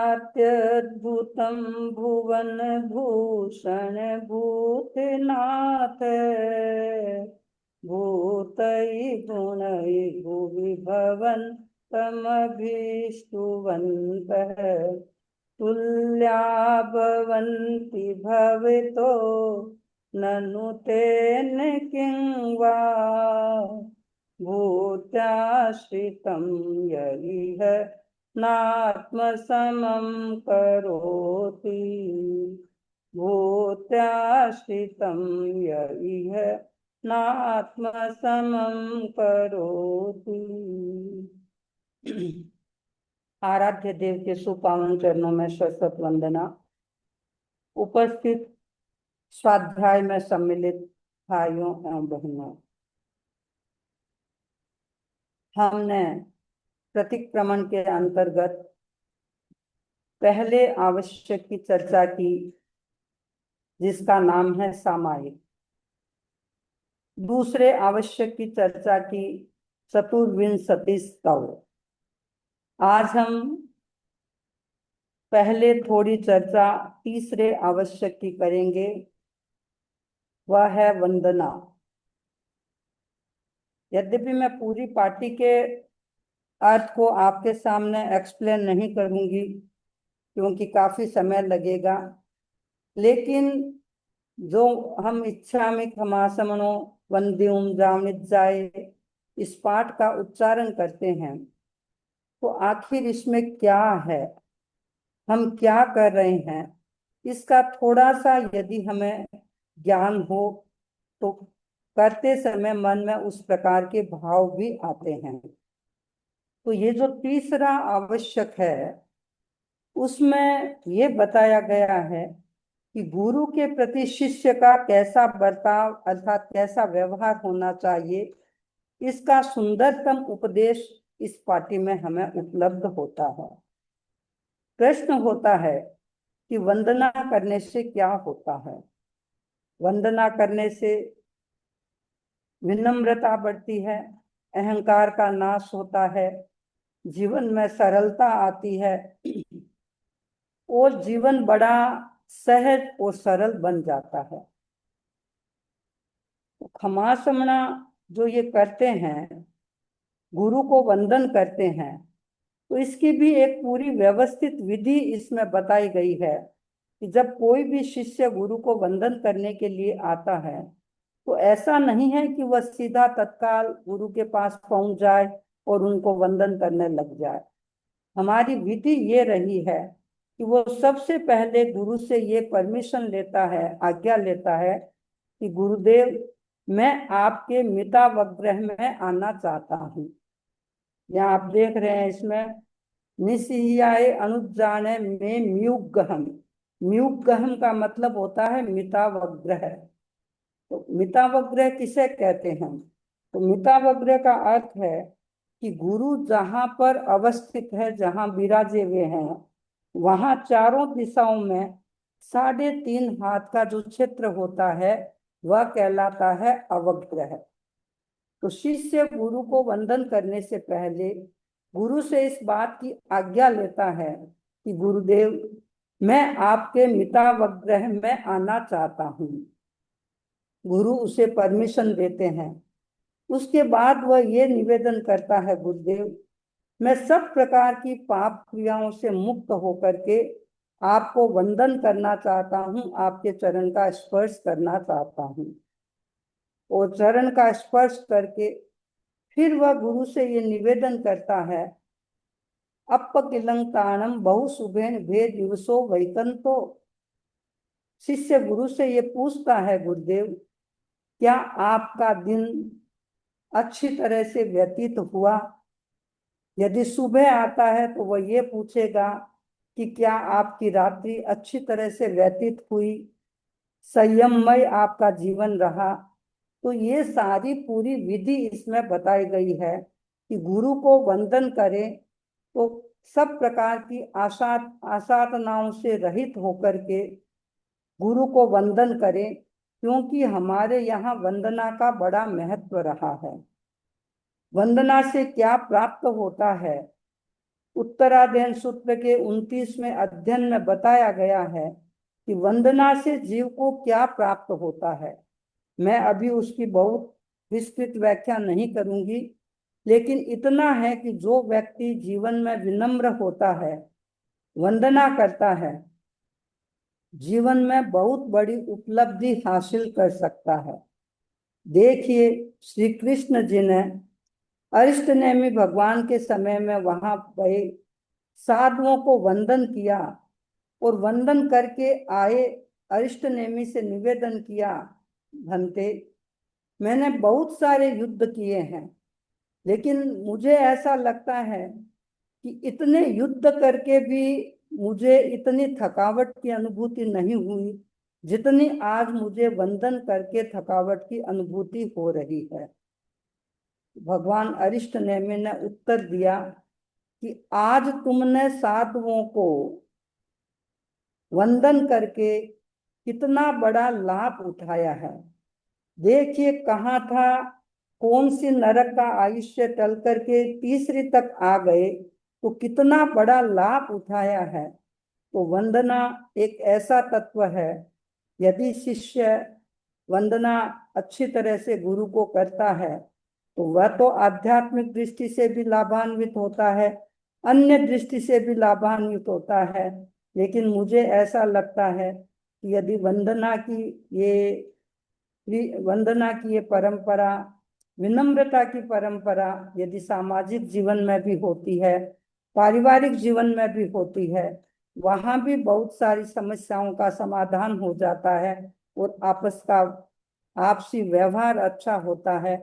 अत्यद्भुतं भुवन भूषण भूतनाथ भूतै गुणै भुवि भवन्तमभीष्टुवन्तः तुल्या भवन्ति भवितो ननु तेन किं वा भूत्याश्रितं य इह नात्मसमं करोति भूत्याश्रितं य इह नात्मसमं करोति। आराध्य देव के सुपावन चरणों में शतशत वंदना। उपस्थित स्वाध्याय में सम्मिलित भाइयों एवं बहनों, हमने प्रतिक्रमण के अंतर्गत पहले आवश्यक की चर्चा की, जिसका नाम है सामायिक। दूसरे आवश्यक की चर्चा की चतुर्विंशति स्तव। आज हम पहले थोड़ी चर्चा तीसरे आवश्यक की करेंगे, वह है वंदना। यद्यपि मैं पूरी पाठी के अर्थ को आपके सामने एक्सप्लेन नहीं करूंगी क्योंकि काफी समय लगेगा, लेकिन जो हम इच्छामि खमासमनो वंद्युम जावनिज्जाय इस पाठ का उच्चारण करते हैं, तो आखिर इसमें क्या है, हम क्या कर रहे हैं, इसका थोड़ा सा यदि हमें ज्ञान हो तो करते समय मन में उस प्रकार के भाव भी आते हैं। तो ये जो तीसरा आवश्यक है, उसमें ये बताया गया है कि गुरु के प्रति शिष्य का कैसा बर्ताव अर्थात कैसा व्यवहार होना चाहिए, इसका सुंदरतम उपदेश इस पाठी में हमें उपलब्ध होता है। प्रश्न होता है कि वंदना करने से क्या होता है। वंदना करने से विनम्रता बढ़ती है, अहंकार का नाश होता है, जीवन में सरलता आती है और जीवन बड़ा सहज और सरल बन जाता है। क्षमा समना जो ये करते हैं, गुरु को वंदन करते हैं, तो इसकी भी एक पूरी व्यवस्थित विधि इसमें बताई गई है कि जब कोई भी शिष्य गुरु को वंदन करने के लिए आता है, तो ऐसा नहीं है कि वह सीधा तत्काल गुरु के पास पहुंच जाए और उनको वंदन करने लग जाए। हमारी विधि ये रही है कि वो सबसे पहले गुरु से ये परमिशन लेता है, आज्ञा लेता है कि गुरुदेव मैं आपके मितावग्रह में आना चाहता हूँ। यहाँ आप देख रहे हैं इसमें निसियाए अनुजाने में म्युगहम। म्युगहम का मतलब होता है मितावग्रह। तो मितावग्रह किसे कहते हैं? तो मितावग्रह का अर्थ है कि गुरु जहां पर अवस्थित है, जहां विराजे हुए हैं, वहां चारों दिशाओं में 3.5 हाथ का जो क्षेत्र होता है वह कहलाता है अवग्रह। तो शिष्य गुरु को वंदन करने से पहले गुरु से इस बात की आज्ञा लेता है कि गुरुदेव मैं आपके मितावग्रह में आना चाहता हूँ। गुरु उसे परमिशन देते हैं। उसके बाद वह ये निवेदन करता है, गुरुदेव मैं सब प्रकार की पाप क्रियाओं से मुक्त होकर के आपको वंदन करना चाहता हूँ, आपके चरण का स्पर्श करना चाहता हूँ। और चरण का स्पर्श करके फिर वह गुरु से ये निवेदन करता है, अपकिलंताणम बहु शुभेन भेद दिवसो वैकंतो। शिष्य गुरु से ये पूछता है, गुरुदेव क्या आपका दिन अच्छी तरह से व्यतीत हुआ? यदि सुबह आता है तो वह ये पूछेगा कि क्या आपकी रात्रि अच्छी तरह से व्यतीत हुई, संयममय आपका जीवन रहा। तो ये सारी पूरी विधि इसमें बताई गई है कि गुरु को वंदन करें तो सब प्रकार की आसाधनाओं से रहित होकर के गुरु को वंदन करें, क्योंकि हमारे यहाँ वंदना का बड़ा महत्व रहा है। वंदना से क्या प्राप्त होता है? उत्तराध्ययन सूत्र के 29वें अध्ययन में बताया गया है कि वंदना से जीव को क्या प्राप्त होता है। मैं अभी उसकी बहुत विस्तृत व्याख्या नहीं करूंगी, लेकिन इतना है कि जो व्यक्ति जीवन में विनम्र होता है, वंदना करता है, जीवन में बहुत बड़ी उपलब्धि हासिल कर सकता है। देखिए, श्री कृष्ण जी ने अरिष्टनेमि भगवान के समय में वहां गए, साधुओं को वंदन किया और वंदन करके आए अरिष्टनेमि से निवेदन किया, भंते, मैंने बहुत सारे युद्ध किए हैं, लेकिन मुझे ऐसा लगता है कि इतने युद्ध करके भी मुझे इतनी थकावट की अनुभूति नहीं हुई जितनी आज मुझे वंदन करके थकावट की अनुभूति हो रही है। भगवान अरिष्टनेमि ने उत्तर दिया कि आज तुमने साधुओं को वंदन करके कितना बड़ा लाभ उठाया है। देखिए, कहाँ था, कौन सी नरक का आयुष्य टल करके तीसरी तक आ गए, तो कितना बड़ा लाभ उठाया है। तो वंदना एक ऐसा तत्व है, यदि शिष्य वंदना अच्छी तरह से गुरु को करता है तो वह तो आध्यात्मिक दृष्टि से भी लाभान्वित होता है, अन्य दृष्टि से भी लाभान्वित होता है। लेकिन मुझे ऐसा लगता है कि यदि वंदना की ये परंपरा, विनम्रता की परंपरा यदि सामाजिक जीवन में भी होती है, पारिवारिक जीवन में भी होती है, वहां भी बहुत सारी समस्याओं का समाधान हो जाता है और आपसी व्यवहार अच्छा होता है,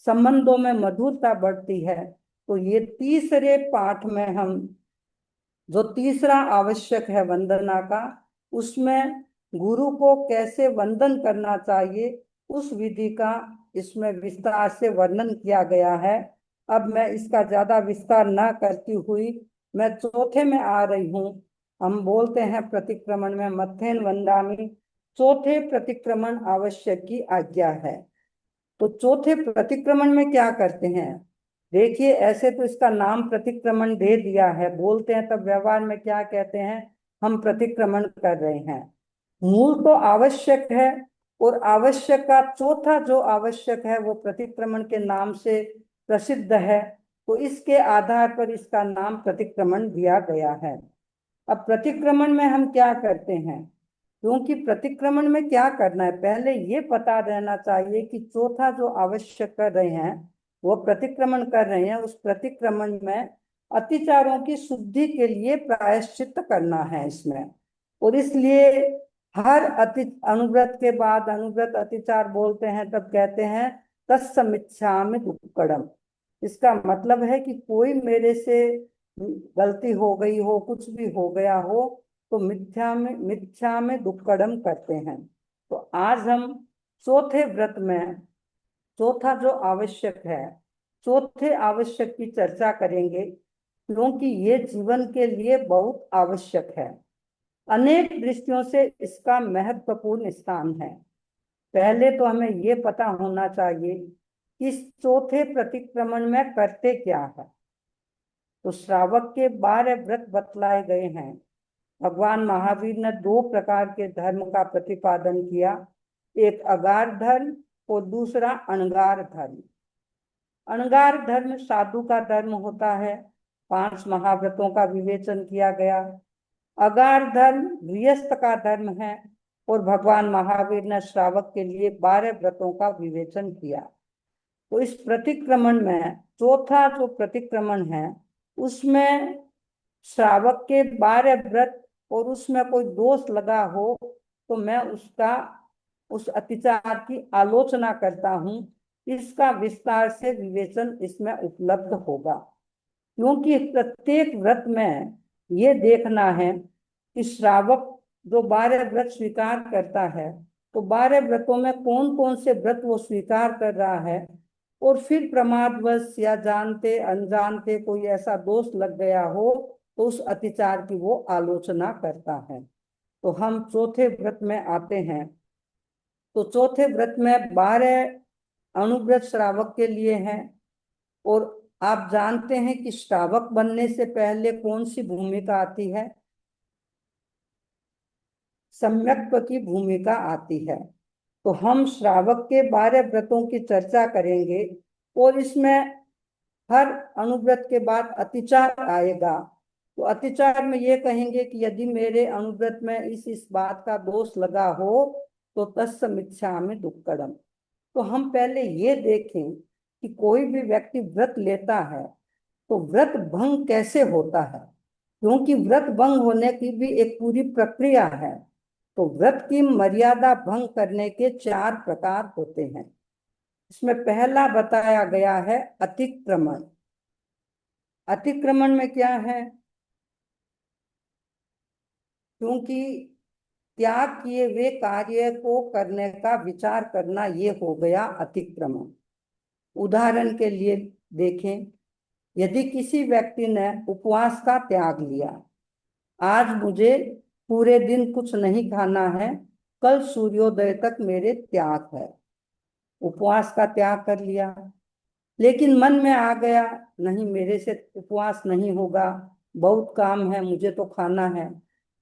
संबंधों में मधुरता बढ़ती है। तो ये तीसरे पाठ में हम जो तीसरा आवश्यक है वंदना का, उसमें गुरु को कैसे वंदन करना चाहिए उस विधि का इसमें विस्तार से वर्णन किया गया है। अब मैं इसका ज्यादा विस्तार न करती हुई मैं चौथे में आ रही हूँ। हम बोलते हैं प्रतिक्रमण में मथेन वंदामि, चौथे प्रतिक्रमण आवश्यक की आज्ञा है। तो चौथे प्रतिक्रमण में क्या करते हैं? देखिए, ऐसे तो इसका नाम प्रतिक्रमण दे दिया है, बोलते हैं तब व्यवहार में क्या कहते हैं, हम प्रतिक्रमण कर रहे हैं। मूल तो आवश्यक है, और आवश्यक का चौथा जो आवश्यक है वो प्रतिक्रमण के नाम से प्रसिद्ध है, तो इसके आधार पर इसका नाम प्रतिक्रमण दिया गया है। अब प्रतिक्रमण में हम क्या करते हैं, क्योंकि प्रतिक्रमण में क्या करना है, पहले ये पता रहना चाहिए कि चौथा जो आवश्यक कर रहे हैं, वो प्रतिक्रमण कर रहे हैं, उस प्रतिक्रमण में अतिचारों की शुद्धि के लिए प्रायश्चित करना है इसमें। और इसलिए हर अनुव्रत के बाद, अनुव्रत अतिचार बोलते हैं तब कहते हैं तत्समिच्छामि दुक्कड़म। इसका मतलब है कि कोई मेरे से गलती हो गई हो, कुछ भी हो गया हो, तो मिथ्या में दुक्कड़म करते हैं। तो आज हम चौथे व्रत में चौथा जो आवश्यक है, चौथे आवश्यक की चर्चा करेंगे, क्योंकि ये जीवन के लिए बहुत आवश्यक है। अनेक दृष्टियों से इसका महत्वपूर्ण स्थान है। पहले तो हमें ये पता होना चाहिए कि इस चौथे प्रतिक्रमण में करते क्या है। तो श्रावक के 12 व्रत बतलाए गए हैं। भगवान महावीर ने 2 प्रकार के धर्म का प्रतिपादन किया, एक अगार धर्म और दूसरा अणगार धर्म। अणगार धर्म साधु का धर्म होता है, 5 महाव्रतों का विवेचन किया गया। अगार धर्म गृहस्थ का धर्म है, और भगवान महावीर ने श्रावक के लिए 12 व्रतों का विवेचन किया। तो इस प्रतिक्रमण में चौथा जो प्रतिक्रमण है, उसमें श्रावक के 12 व्रत और उसमें कोई दोष लगा हो तो मैं उस अतिचार की आलोचना करता हूँ। इसका विस्तार से विवेचन इसमें उपलब्ध होगा, क्योंकि प्रत्येक व्रत में ये देखना है कि श्रावक जो 12 व्रत स्वीकार करता है, तो 12 व्रतों में कौन कौन से व्रत वो स्वीकार कर रहा है, और फिर प्रमादवश या जानते अनजानते कोई ऐसा दोष लग गया हो तो उस अतिचार की वो आलोचना करता है। तो हम चौथे व्रत में आते हैं। तो चौथे व्रत में 12 अनुव्रत श्रावक के लिए हैं और आप जानते हैं कि श्रावक बनने से पहले कौन सी भूमिका आती है? सम्यक्त्व की भूमिका आती है। तो हम श्रावक के 12 व्रतों की चर्चा करेंगे और इसमें हर अनुव्रत के बाद अतिचार आएगा। तो अतिचार में ये कहेंगे कि यदि मेरे अनुव्रत में इस बात का दोष लगा हो तो तस्य मिच्छामि दुक्कडम। तो हम पहले ये देखें कि कोई भी व्यक्ति व्रत लेता है तो व्रत भंग कैसे होता है, क्योंकि व्रत भंग होने की भी एक पूरी प्रक्रिया है। तो व्रत की मर्यादा भंग करने के 4 प्रकार होते हैं। इसमें पहला बताया गया है अतिक्रमण। अतिक्रमण में क्या है? क्योंकि त्याग किए हुए कार्य को करने का विचार करना, ये हो गया अतिक्रमण। उदाहरण के लिए देखें, यदि किसी व्यक्ति ने उपवास का त्याग लिया, आज मुझे पूरे दिन कुछ नहीं खाना है, कल सूर्योदय तक मेरे त्याग है, उपवास का त्याग कर लिया। लेकिन मन में आ गया नहीं, मेरे से उपवास नहीं होगा, बहुत काम है, मुझे तो खाना है।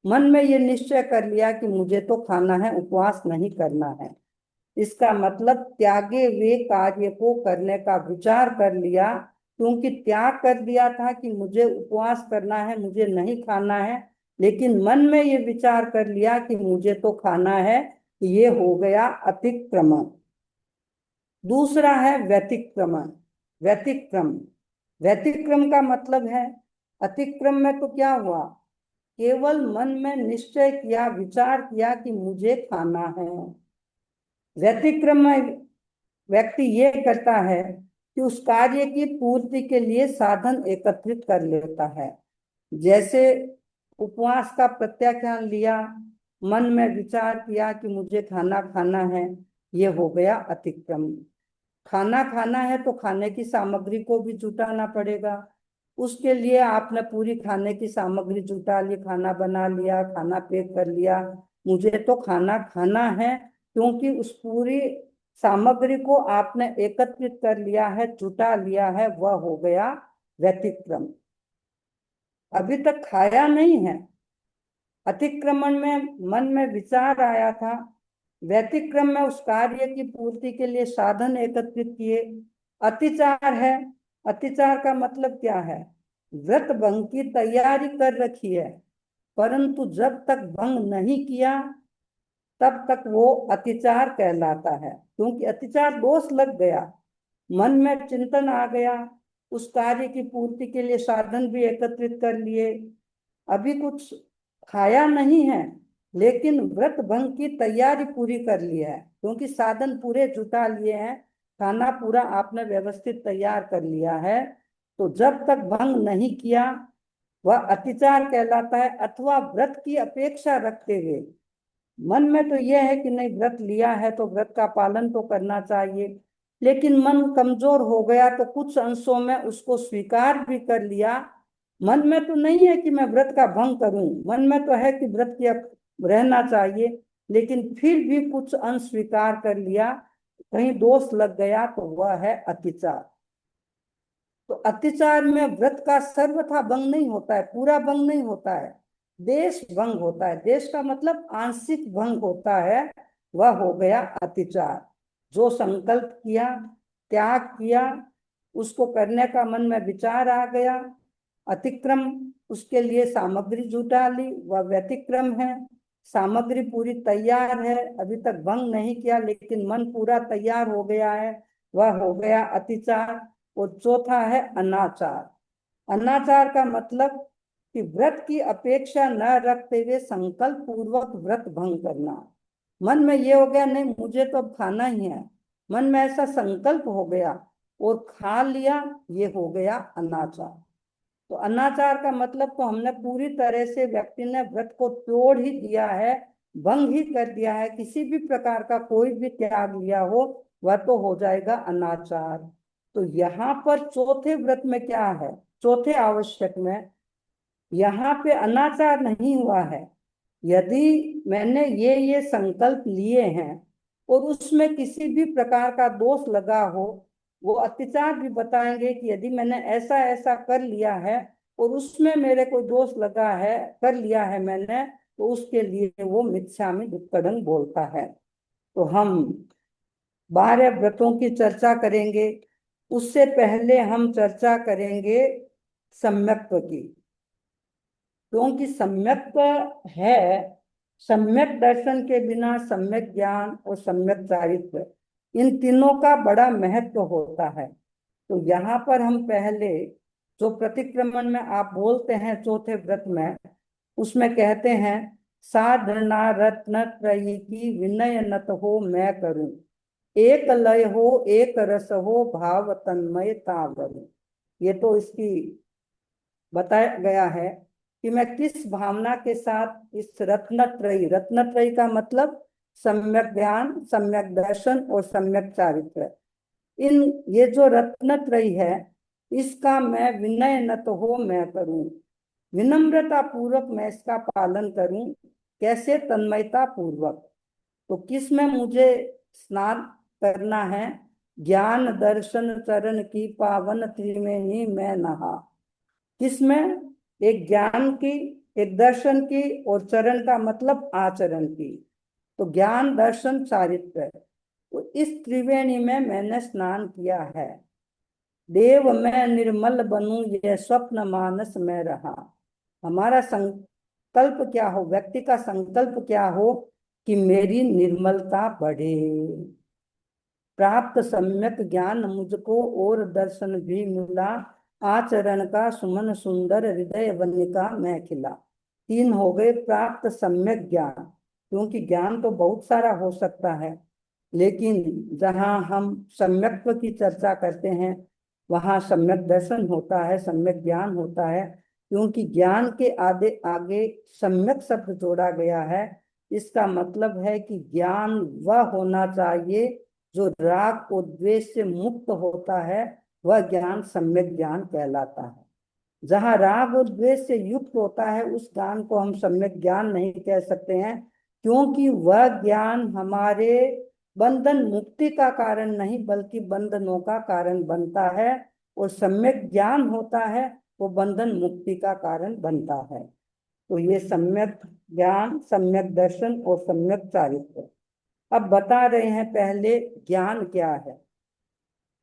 मन में ये निश्चय कर लिया कि मुझे तो खाना है, उपवास नहीं करना है। इसका मतलब त्यागे हुए कार्य को करने का विचार कर लिया, क्योंकि त्याग कर दिया था कि मुझे उपवास करना है, मुझे नहीं खाना है, लेकिन मन में ये विचार कर लिया कि मुझे तो खाना है। ये हो गया अतिक्रमण। दूसरा है व्यतिक्रमण। व्यतिक्रम व्यतिक्रम का मतलब है, अतिक्रम में तो क्या हुआ, केवल मन में निश्चय किया, विचार किया कि मुझे खाना है। व्यतिक्रम में व्यक्ति ये करता है कि उस कार्य की पूर्ति के लिए साधन एकत्रित कर लेता है। जैसे उपवास का प्रत्याख्यान लिया, मन में विचार किया कि मुझे खाना खाना है, ये हो गया अतिक्रम। खाना खाना है तो खाने की सामग्री को भी जुटाना पड़ेगा। उसके लिए आपने पूरी खाने की सामग्री जुटा ली, खाना बना लिया, खाना पैक कर लिया, मुझे तो खाना खाना है, क्योंकि उस पूरी सामग्री को आपने एकत्रित कर लिया है, जुटा लिया है, वह हो गया व्यतिक्रम। अभी तक खाया नहीं है। अतिक्रमण में मन में विचार आया था, व्यतिक्रम में उस कार्य की पूर्ति के लिए साधन एकत्रित किए। अतिचार है। अतिचार का मतलब क्या है, व्रत भंग की तैयारी कर रखी है, परंतु जब तक भंग नहीं किया तब तक वो अतिचार कहलाता है। क्योंकि अतिचार दोष लग गया, मन में चिंतन आ गया, उस कार्य की पूर्ति के लिए साधन भी एकत्रित कर लिए, अभी कुछ खाया नहीं है, लेकिन व्रत भंग की तैयारी पूरी कर ली है, क्योंकि साधन पूरे जुटा लिए हैं, खाना पूरा आपने व्यवस्थित तैयार कर लिया है। तो जब तक भंग नहीं किया वह अतिचार कहलाता है। अथवा व्रत की अपेक्षा रखते हुए, मन में तो यह है कि नहीं, व्रत लिया है तो व्रत का पालन तो करना चाहिए, लेकिन मन कमजोर हो गया तो कुछ अंशों में उसको स्वीकार भी कर लिया। मन में तो नहीं है कि मैं व्रत का भंग करूं, मन में तो है कि व्रत किया रहना चाहिए, लेकिन फिर भी कुछ अंश स्वीकार कर लिया, कहीं दोष लग गया, तो वह है अतिचार। तो अतिचार में व्रत का सर्वथा भंग नहीं होता है, पूरा भंग नहीं होता है, देश भंग होता है। देश का मतलब आंशिक भंग होता है, वह हो गया अतिचार। जो संकल्प किया, त्याग किया, उसको करने का मन में विचार आ गया, अतिक्रम, उसके लिए सामग्री जुटा ली, वह व्यतिक्रम है। सामग्री पूरी तैयार है, अभी तक भंग नहीं किया, लेकिन मन पूरा तैयार हो गया है, वह हो गया अतिचार। और चौथा है अनाचार। अनाचार का मतलब कि व्रत की अपेक्षा न रखते हुए संकल्प पूर्वक व्रत भंग करना। मन में ये हो गया, नहीं मुझे तो अब खाना ही है, मन में ऐसा संकल्प हो गया और खा लिया, ये हो गया अनाचार। तो अनाचार का मतलब तो हमने पूरी तरह से व्यक्ति ने व्रत को तोड़ ही दिया है, भंग ही कर दिया है, किसी भी प्रकार का कोई भी त्याग लिया हो वह तो हो जाएगा अनाचार। तो यहाँ पर चौथे व्रत में क्या है, चौथे आवश्यक में यहाँ पे अनाचार नहीं हुआ है। यदि मैंने ये संकल्प लिए हैं और उसमें किसी भी प्रकार का दोष लगा हो, वो अत्याचार भी बताएंगे कि यदि मैंने ऐसा ऐसा कर लिया है और उसमें मेरे को दोष लगा है, कर लिया है मैंने, तो उसके लिए वो मिथ्यामि दुक्कडं बोलता है। तो हम 12 व्रतों की चर्चा करेंगे। उससे पहले हम चर्चा करेंगे सम्यक्त्व की, क्योंकि सम्यक है, सम्यक दर्शन के बिना सम्यक ज्ञान और सम्यक चारित्र्य, इन तीनों का बड़ा महत्व होता है। तो यहाँ पर हम पहले जो प्रतिक्रमण में आप बोलते हैं चौथे व्रत में, उसमें कहते हैं साधना रत्न त्रयी की विनय नत हो मैं करूं, एक लय हो एक रस हो भाव तन्मय तावरूं। ये तो इसकी बताया गया है कि मैं किस भावना के साथ इस रत्नत्रयी, रत्नत्रयी का मतलब सम्यक ज्ञान, सम्यक दर्शन और सम्यक चारित्र, इन ये जो रत्नत्रयी है इसका मैं विनय न तो हो मैं करूं, विनम्रता पूर्वक मैं इसका पालन करूं। कैसे? तन्मयता पूर्वक। तो किस में मुझे स्नान करना है? ज्ञान दर्शन चरण की पावन त्रिवेणी में नहा। किसमें? एक ज्ञान की, एक दर्शन की और चरण का मतलब आचरण की। तो ज्ञान दर्शन चारित्र्य, तो इस त्रिवेणी में मैंने स्नान किया है। देव मैं निर्मल बनूं यह स्वप्न मानस में रहा। हमारा संकल्प क्या हो, व्यक्ति का संकल्प क्या हो कि मेरी निर्मलता बढ़े, प्राप्त सम्यक ज्ञान मुझको और दर्शन भी मिला, आचरण का सुमन सुंदर हृदय वनिका में खिला। 3 हो गए प्राप्त सम्यक ज्ञान, क्योंकि ज्ञान तो बहुत सारा हो सकता है, लेकिन जहाँ हम सम्यक्त्व की चर्चा करते हैं वहाँ सम्यक दर्शन होता है, सम्यक ज्ञान होता है। क्योंकि ज्ञान के आगे आगे सम्यक शब्द जोड़ा गया है, इसका मतलब है कि ज्ञान वह होना चाहिए जो राग और द्वेष से मुक्त होता है, वह ज्ञान सम्यक ज्ञान कहलाता है। जहाँ राग और द्वेष से युक्त होता है उस ज्ञान को हम सम्यक ज्ञान नहीं कह सकते हैं, क्योंकि वह ज्ञान हमारे बंधन मुक्ति का कारण नहीं बल्कि बंधनों का कारण बनता है, और सम्यक ज्ञान होता है वो बंधन मुक्ति का कारण बनता है। तो ये सम्यक ज्ञान, सम्यक दर्शन और सम्यक चारित्र। अब बता रहे हैं पहले ज्ञान क्या है।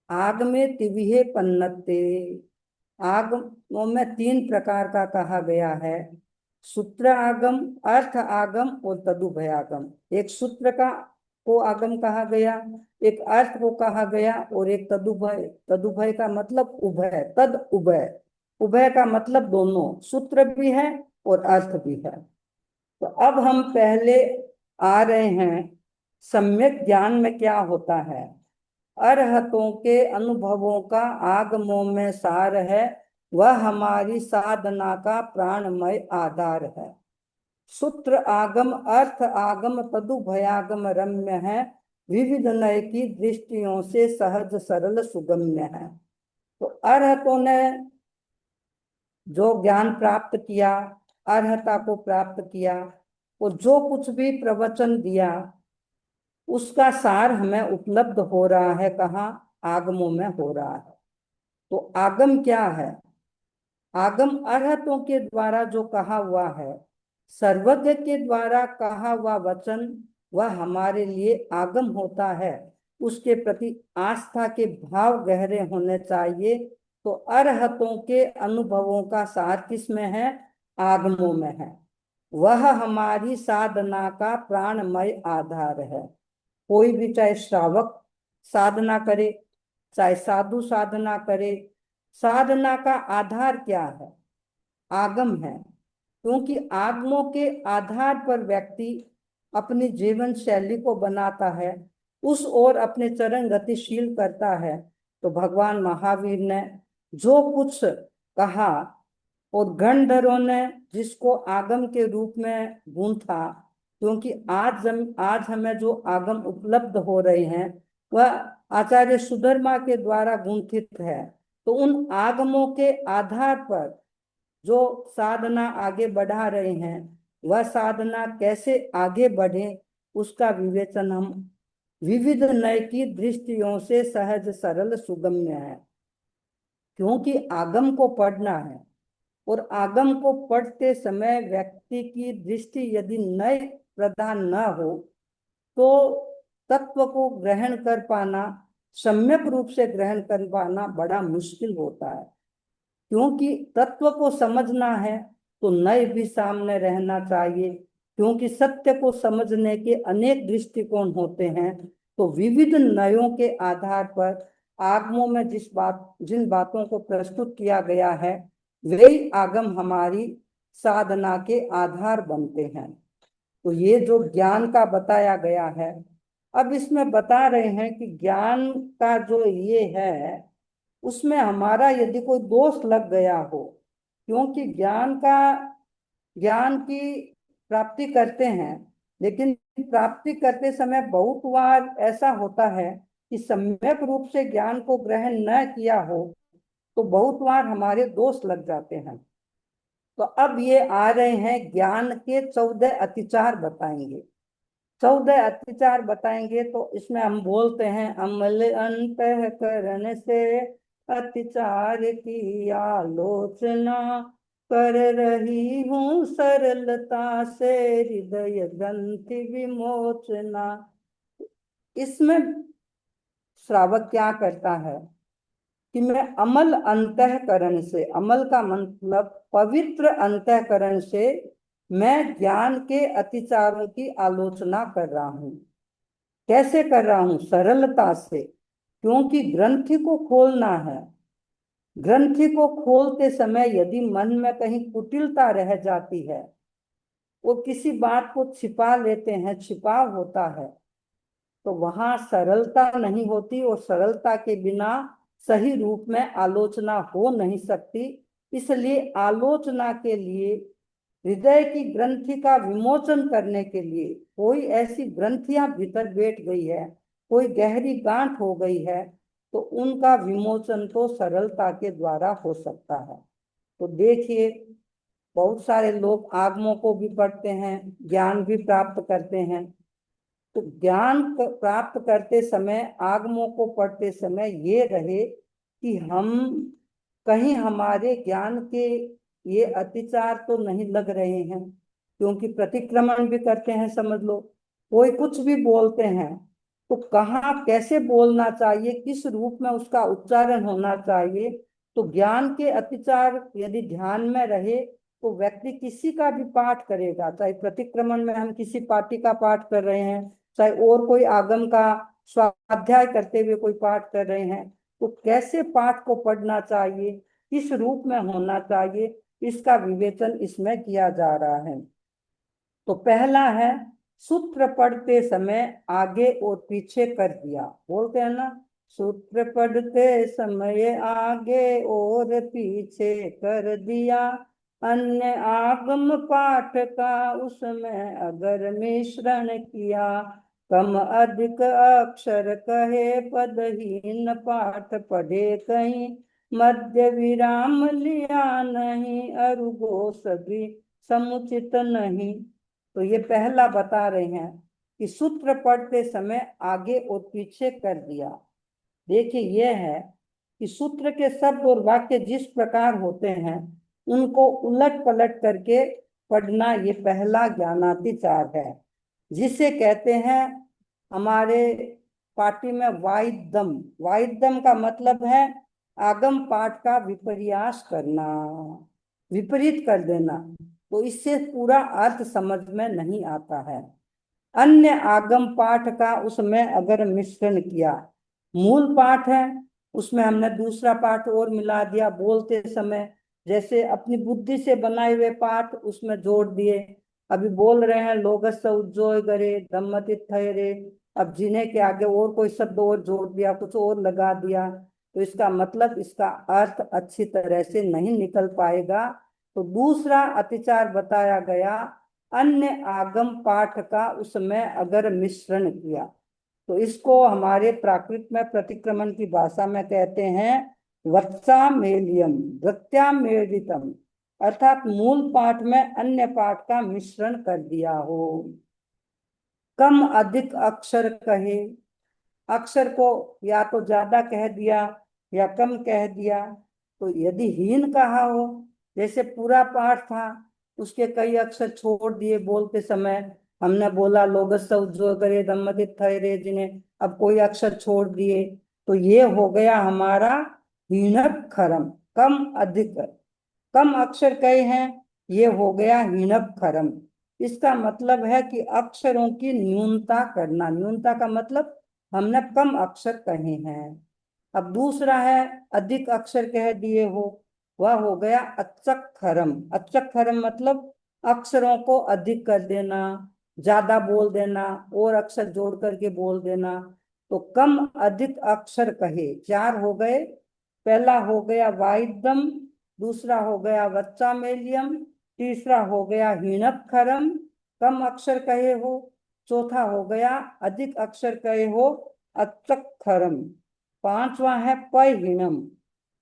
आग में तिविहे पन्नते, आगमों में 3 प्रकार का कहा गया है, सूत्र आगम, अर्थ आगम और तदुभय आगम। एक सूत्र का को आगम कहा गया, एक अर्थ को कहा गया और एक तदुभय। तदुभय का मतलब उभय, तद उभय, उभय का मतलब दोनों, सूत्र भी है और अर्थ भी है। तो अब हम पहले आ रहे हैं सम्यक ज्ञान में क्या होता है। अरहतों के अनुभवों का आगमों में सार है, वह हमारी साधना का प्राणमय आधार है। सूत्र आगम, अर्थ आगम, तदुभयागम रम्य है, विविध नय की दृष्टियों से सहज सरल सुगम्य है। तो अरहतों ने जो ज्ञान प्राप्त किया, अर्हता को प्राप्त किया, वो जो कुछ भी प्रवचन दिया उसका सार हमें उपलब्ध हो रहा है, कहाँ? आगमों में हो रहा है। तो आगम क्या है? आगम अरहतों के द्वारा जो कहा हुआ है, सर्वज्ञ के द्वारा कहा हुआ वचन, वह हमारे लिए आगम होता है। उसके प्रति आस्था के भाव गहरे होने चाहिए। तो अरहतों के अनुभवों का सार किस में है? आगमों में है। वह हमारी साधना का प्राणमय आधार है। कोई भी, चाहे श्रावक साधना करे, चाहे साधु साधना करे, साधना का आधार क्या है? आगम है। क्योंकि आगमों के आधार पर व्यक्ति अपनी जीवन शैली को बनाता है, उस ओर अपने चरण गतिशील करता है। तो भगवान महावीर ने जो कुछ कहा और गणधरों ने जिसको आगम के रूप में गूंथा, क्योंकि आज हमें जो आगम उपलब्ध हो रहे हैं वह आचार्य सुधर्मा के द्वारा गुंथित है। तो उन आगमों के आधार पर जो साधना आगे बढ़ा रहे हैं, वह साधना कैसे आगे बढ़े उसका विवेचन हम विविध नय की दृष्टियों से सहज सरल सुगम्य है। क्योंकि आगम को पढ़ना है और आगम को पढ़ते समय व्यक्ति की दृष्टि यदि नय प्रधान न हो तो तत्व को ग्रहण कर पाना, सम्यक रूप से ग्रहण कर पाना बड़ा मुश्किल होता है। क्योंकि तत्व को समझना है तो नय भी सामने रहना चाहिए। क्योंकि सत्य को समझने के अनेक दृष्टिकोण होते हैं, तो विविध नयों के आधार पर आगमों में जिन बातों को प्रस्तुत किया गया है वे आगम हमारी साधना के आधार बनते हैं। तो ये जो ज्ञान का बताया गया है, अब इसमें बता रहे हैं कि ज्ञान का जो ये है उसमें हमारा यदि कोई दोष लग गया हो, क्योंकि ज्ञान की प्राप्ति करते हैं, लेकिन प्राप्ति करते समय बहुत बार ऐसा होता है कि सम्यक रूप से ज्ञान को ग्रहण न किया हो तो बहुत बार हमारे दोष लग जाते हैं। तो अब ये आ रहे हैं ज्ञान के 14 अतिचार बताएंगे। 14 अत्याचार बताएंगे। तो इसमें हम बोलते हैं, अमल अंतःकरण से अत्याचार की आलोचना कर रही हूँ सरलता से हृदय ग्रंथि विमोचना। इसमें श्रावक क्या करता है कि मैं अमल अंतःकरण से, अमल का मतलब पवित्र अंतःकरण से मैं ज्ञान के अतिचारों की आलोचना कर रहा हूं। कैसे कर रहा हूं? सरलता से। क्योंकि ग्रंथि को खोलना है। ग्रंथि को खोलते समय यदि मन में कहीं कुटिलता रह जाती है, वो किसी बात को छिपा लेते हैं, छिपाव होता है, तो वहां सरलता नहीं होती और सरलता के बिना सही रूप में आलोचना हो नहीं सकती। इसलिए आलोचना के लिए, हृदय की ग्रंथि का विमोचन करने के लिए, कोई ऐसी ग्रंथियां भीतर बैठ गई है, कोई गहरी गांठ हो गई है, तो उनका विमोचन तो सरलता के द्वारा हो सकता है। तो देखिए, बहुत सारे लोग आगमों को भी पढ़ते हैं, ज्ञान भी प्राप्त करते हैं। तो ज्ञान प्राप्त करते समय, आगमों को पढ़ते समय ये रहे कि हम कहीं हमारे ज्ञान के ये अतिचार तो नहीं लग रहे हैं। क्योंकि प्रतिक्रमण भी करते हैं, समझ लो, कोई कुछ भी बोलते हैं तो कहाँ कैसे बोलना चाहिए, किस रूप में उसका उच्चारण होना चाहिए। तो ज्ञान के अतिचार यदि ध्यान में रहे तो व्यक्ति किसी का भी पाठ करेगा, चाहे प्रतिक्रमण में हम किसी पाठी का पाठ कर रहे हैं, चाहे और कोई आगम का स्वाध्याय करते हुए कोई पाठ कर रहे हैं, तो कैसे पाठ को पढ़ना चाहिए, किस रूप में होना चाहिए, इसका विवेचन इसमें किया जा रहा है। तो पहला है, सूत्र पढ़ते समय आगे और पीछे कर दिया। बोलते हैं ना, सूत्र पढ़ते समय आगे और पीछे कर दिया, अन्य आगम पाठ का उसमें अगर मिश्रण किया, कम अधिक अक्षर कहे पदहीन पाठ पढ़े कहीं, मध्य विराम लिया नहीं अरुगो सभी समुचित नहीं। तो ये पहला बता रहे हैं कि सूत्र पढ़ते समय आगे और पीछे कर दिया। देखिए, यह है कि सूत्र के शब्द और वाक्य जिस प्रकार होते हैं उनको उलट पलट करके पढ़ना, ये पहला ज्ञानातिचार है, जिसे कहते हैं हमारे पार्टी में वाइदम। वाइदम का मतलब है आगम पाठ का विपर्यास करना, विपरीत कर देना। तो इससे पूरा अर्थ समझ में नहीं आता है। अन्य आगम पाठ का उसमें अगर मिश्रण किया, मूल पाठ है उसमें हमने दूसरा पाठ और मिला दिया बोलते समय, जैसे अपनी बुद्धि से बनाए हुए पाठ उसमें जोड़ दिए। अभी बोल रहे हैं लोगस्य उज्जोय करे धम्मति थयरे, अब जिन्हें के आगे और कोई शब्द और जोड़ दिया, कुछ और लगा दिया, तो इसका मतलब, इसका अर्थ अच्छी तरह से नहीं निकल पाएगा। तो दूसरा अतिचार बताया गया, अन्य आगम पाठ का उसमें अगर मिश्रण किया, तो इसको हमारे प्राकृत में प्रतिक्रमण की भाषा में कहते हैं वत्सामेलियम वृत्यामेलितम, अर्थात मूल पाठ में अन्य पाठ का मिश्रण कर दिया हो। कम अधिक अक्षर कहे, अक्षर को या तो ज्यादा कह दिया या कम कह दिया। तो यदि हीन कहा हो, जैसे पूरा पाठ था, उसके कई अक्षर छोड़ दिए बोलते समय, हमने बोला लोगस उज्ज्वल करे दम्मदित थे जिन्हें, अब कोई अक्षर छोड़ दिए, तो ये हो गया हमारा हीनक खरम, कम अधिक, कम अक्षर कहे हैं, ये हो गया हीनक खरम। इसका मतलब है कि अक्षरों की न्यूनता करना, न्यूनता का मतलब हमने कम अक्षर कहे हैं। अब दूसरा है अधिक अक्षर कह दिए हो, वह हो गया अच्छक खरम। अच्छक खरम मतलब अक्षरों को अधिक कर देना, ज्यादा बोल देना और अक्षर जोड़ करके बोल देना। तो कम अधिक अक्षर कहे, चार हो गए। पहला हो गया वाइदम, दूसरा हो गया वच्चामेलियम, तीसरा हो गया हीनकखरम, कम अक्षर कहे हो, चौथा हो गया अधिक अक्षर कहे हो अच्चखरम, पांचवा है पहीनम,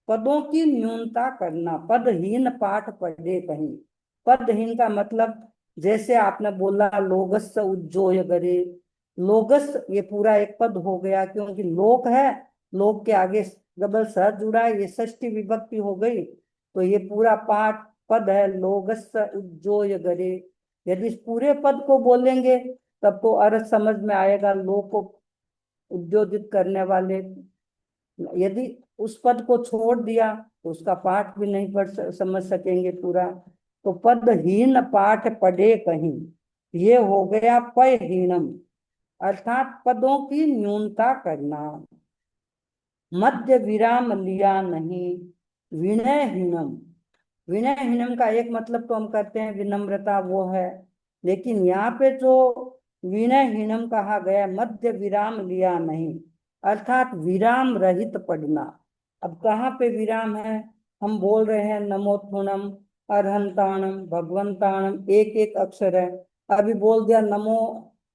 पदों की न्यूनता करना, पदहीन पाठ पढ़े कहीं। पदहीन का मतलब जैसे आपने बोला लोगस उज्जोय गरे, लोगस ये पूरा एक पद हो गया, क्योंकि लोक है, लोक के आगे डबल स जुड़ा है, ये षष्ठी विभक्ति हो गई। तो ये पूरा पाठ पद है लोगस उज्जोय गरे। यदि इस पूरे पद को बोलेंगे तब तो अर्थ समझ में आएगा, लोक को उद्योजित करने वाले। यदि उस पद को छोड़ दिया तो उसका पाठ भी नहीं समझ सकेंगे पूरा। तो पदहीन पाठ पढ़े कहीं, ये हो गया पयहीनम, अर्थात पदों की न्यूनता करना। मध्य विराम लिया नहीं, विनयहीनम, विनयहीनम का एक मतलब तो हम करते हैं विनम्रता, वो है, लेकिन यहाँ पे जो विनयहीनम कहा गया, मध्य विराम लिया नहीं, अर्थात विराम रहित पढ़ना। अब कहाँ पे विराम है, हम बोल रहे हैं नमोत्थुनम, अरहंताणम, भगवंताणम, एक एक अक्षर है। अभी बोल दिया नमो,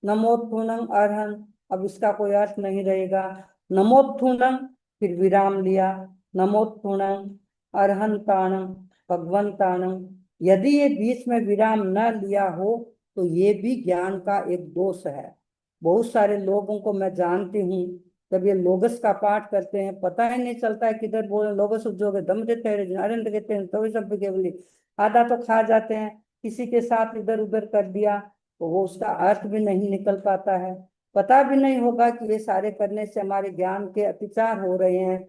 नमोत्थुनम अरहन, अब इसका कोई अर्थ नहीं रहेगा। नमोत्थुनम, फिर विराम लिया, नमोत्थुनम अरहंताणम भगवंताणम, यदि ये बीच में विराम न लिया हो तो ये भी ज्ञान का एक दोष है। बहुत सारे लोगों को मैं जानती हूँ, जब ये लोगस का पाठ करते हैं पता ही नहीं चलता है किधर बोले, लोगस उद्योग दम देते हैं, अरंत कहते हैं, तो सब केवली आधा तो खा जाते हैं, किसी के साथ इधर उधर कर दिया तो वो उसका अर्थ भी नहीं निकल पाता है। पता भी नहीं होगा कि ये सारे करने से हमारे ज्ञान के अतिचार हो रहे हैं।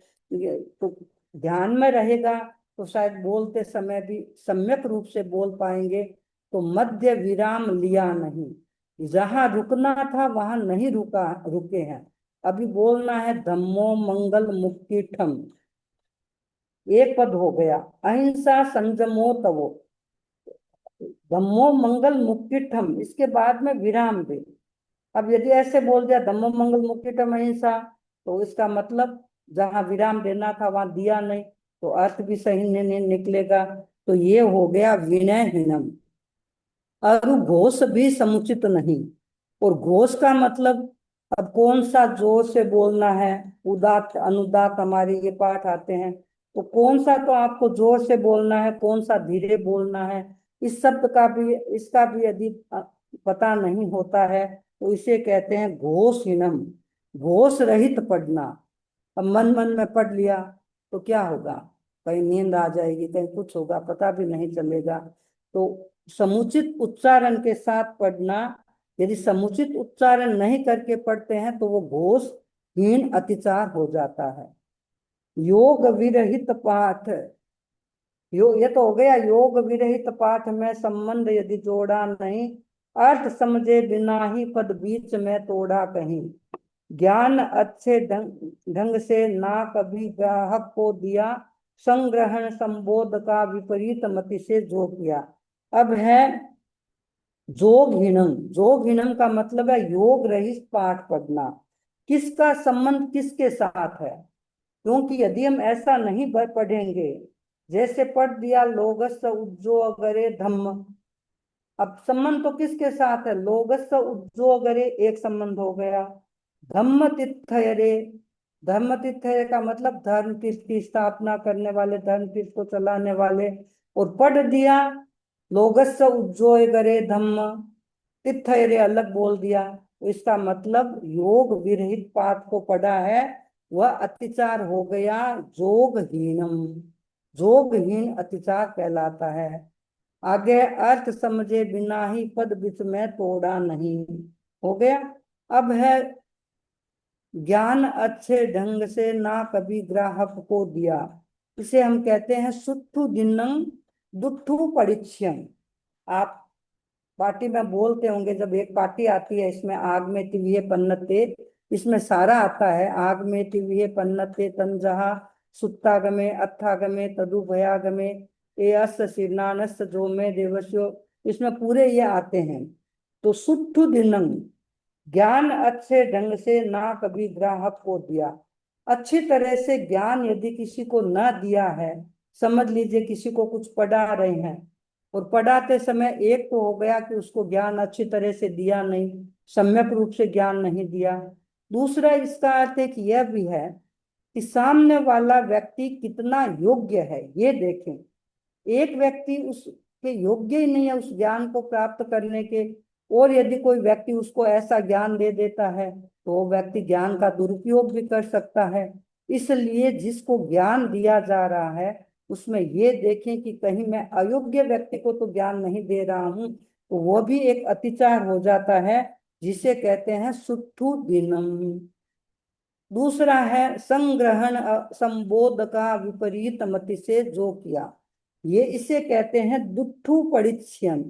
तो ध्यान में रहेगा तो शायद बोलते समय भी सम्यक रूप से बोल पाएंगे। तो मध्य विराम लिया नहीं, जहां रुकना था वहां नहीं रुके हैं। अभी बोलना है धम्मो मंगल मुक्ति ठम, एक पद हो गया, अहिंसा संयमो तवो, धम्मो मंगल मुक्ति ठम, इसके बाद में विराम दे। अब यदि ऐसे बोल दिया धम्मो मंगल मुक्ति ठम अहिंसा, तो इसका मतलब जहां विराम देना था वहां दिया नहीं, तो अर्थ भी सही नहीं निकलेगा। तो ये हो गया विनयहीनम। और घोष भी समुचित नहीं, और घोष का मतलब अब कौन सा जोर से बोलना है, उदात अनुदात हमारे ये पाठ आते हैं, तो कौन सा तो आपको जोर से बोलना है, कौन सा धीरे बोलना है, इस शब्द का भी, इसका भी यदि पता नहीं होता है तो इसे कहते हैं घोषहीनम, घोष रहित पढ़ना। अब मन मन में पढ़ लिया तो क्या होगा, कहीं नींद आ जाएगी, कहीं कुछ होगा, पता भी नहीं चलेगा। तो समुचित उच्चारण के साथ पढ़ना, यदि समुचित उच्चारण नहीं करके पढ़ते हैं तो वो घोषहीन अतिचार हो जाता है। योग विरहित पाठ, ये तो हो गया योग विरहित पाठ में संबंध यदि जोड़ा नहीं, अर्थ समझे बिना ही पद बीच में तोड़ा कहीं, ज्ञान अच्छे ढंग से ना कभी ग्राहक को दिया, संग्रहण संबोध का विपरीत मति से जो किया। अब है जोगहीनम, जोगहीनम का मतलब है योग रहित पाठ पढ़ना। किसका संबंध किसके साथ है, क्योंकि यदि हम ऐसा नहीं पढ़ेंगे, जैसे पढ़ दिया लोगस उज्जो अगरे धम्म, अब संबंध तो किसके साथ है, लोगस उज्जो अगरे एक संबंध हो गया, धम्म तिथयरे, धर्म तीर्थ का मतलब धर्म तीर्थ की स्थापना करने वाले, धर्म तीर्थ को चलाने वाले। और पढ़ दिया लोगस उज्जोय गरे धम्म, तीर्थयरे अलग बोल दिया, तो इसका मतलब योग विरहित पाठ को पढ़ा है वह अतिचार हो गया जोगहीनम। जोगहीन अतिचार कहलाता है। आगे अर्थ समझे बिना ही पद बिच में तोड़ा नहीं, हो गया। अब है ज्ञान अच्छे ढंग से ना कभी ग्राहक को दिया, इसे हम कहते हैं सुट्ठु दिन्नंग दुट्ठु परिच्यम। आप पार्टी में बोलते होंगे, जब एक पार्टी आती है इसमें आग में तिविये पन्नते, इसमें सारा आता है। आग में तिविये पन्नते तंजहा सुत्तागमे अत्थागमे तदुभयागमे ए अस शीर्णानस जो में देवस्यो, इसमें पूरे ये आते हैं। तो सुट्ठु दिनंग, ज्ञान अच्छे ढंग से ना कभी ग्राहक को दिया। अच्छी तरह से ज्ञान यदि किसी को ना दिया है, समझ लीजिए किसी को कुछ पढ़ा रहे हैं और पढ़ाते समय एक तो हो गया कि उसको ज्ञान अच्छी तरह से दिया नहीं, सम्यक रूप से ज्ञान नहीं दिया। दूसरा इसका अर्थ एक यह भी है कि सामने वाला व्यक्ति कितना योग्य है ये देखें। एक व्यक्ति उसके योग्य ही नहीं है उस ज्ञान को प्राप्त करने के, और यदि कोई व्यक्ति उसको ऐसा ज्ञान दे देता है तो वो व्यक्ति ज्ञान का दुरुपयोग भी कर सकता है। इसलिए जिसको ज्ञान दिया जा रहा है उसमें ये देखें कि कहीं मैं अयोग्य व्यक्ति को तो ज्ञान नहीं दे रहा हूं, तो वो भी एक अतिचार हो जाता है, जिसे कहते हैं सुट्ठु दिनम। दूसरा है संग्रहण संबोध का विपरीत मति से जो किया, ये इसे कहते हैं दुट्ठु परिच्छन।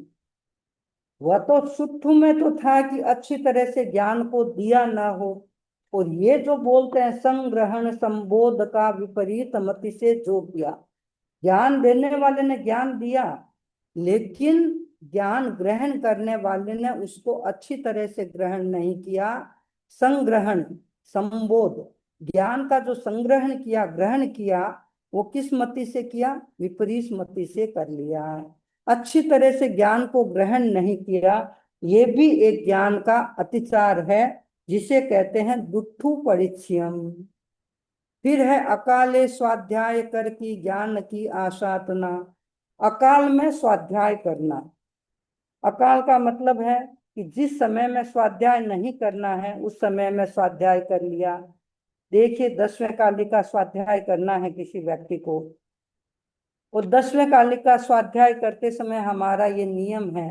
वह तो सुट्ठु में तो था कि अच्छी तरह से ज्ञान को दिया ना हो, और ये जो बोलते हैं संग्रहण संबोध का विपरीत मति से जो किया, ज्ञान देने वाले ने ज्ञान दिया लेकिन ज्ञान ग्रहण करने वाले ने उसको अच्छी तरह से ग्रहण नहीं किया। संग्रहण संबोध, ज्ञान का जो संग्रहण किया ग्रहण किया वो किस मति से किया, विपरीत मति से कर लिया। अच्छी तरह से ज्ञान को ग्रहण नहीं किया, ये भी एक ज्ञान का अतिचार है, जिसे कहते हैं दुट्ठु परिच्छियम। फिर है अकाले स्वाध्याय कर की ज्ञान की आशातना। अकाल में स्वाध्याय करना, अकाल का मतलब है कि जिस समय में स्वाध्याय नहीं करना है उस समय में स्वाध्याय कर लिया। देखिए 10वें कालिक का स्वाध्याय करना है किसी व्यक्ति को, और 10वें कालिक का स्वाध्याय करते समय हमारा ये नियम है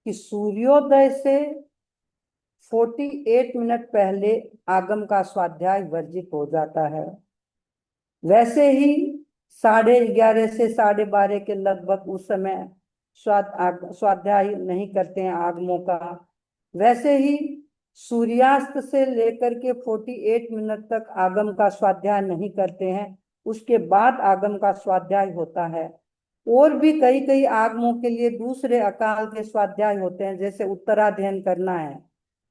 कि सूर्योदय से 48 मिनट पहले आगम का स्वाध्याय वर्जित हो जाता है। वैसे ही 11:30 से 12:30 के लगभग उस समय स्वाध्याय नहीं करते हैं आगमों का। वैसे ही सूर्यास्त से लेकर के 48 मिनट तक आगम का स्वाध्याय नहीं करते हैं, उसके बाद आगम का स्वाध्याय होता है। और भी कई कई आगमों के लिए दूसरे अकाल के स्वाध्याय होते हैं, जैसे उत्तराध्ययन करना है,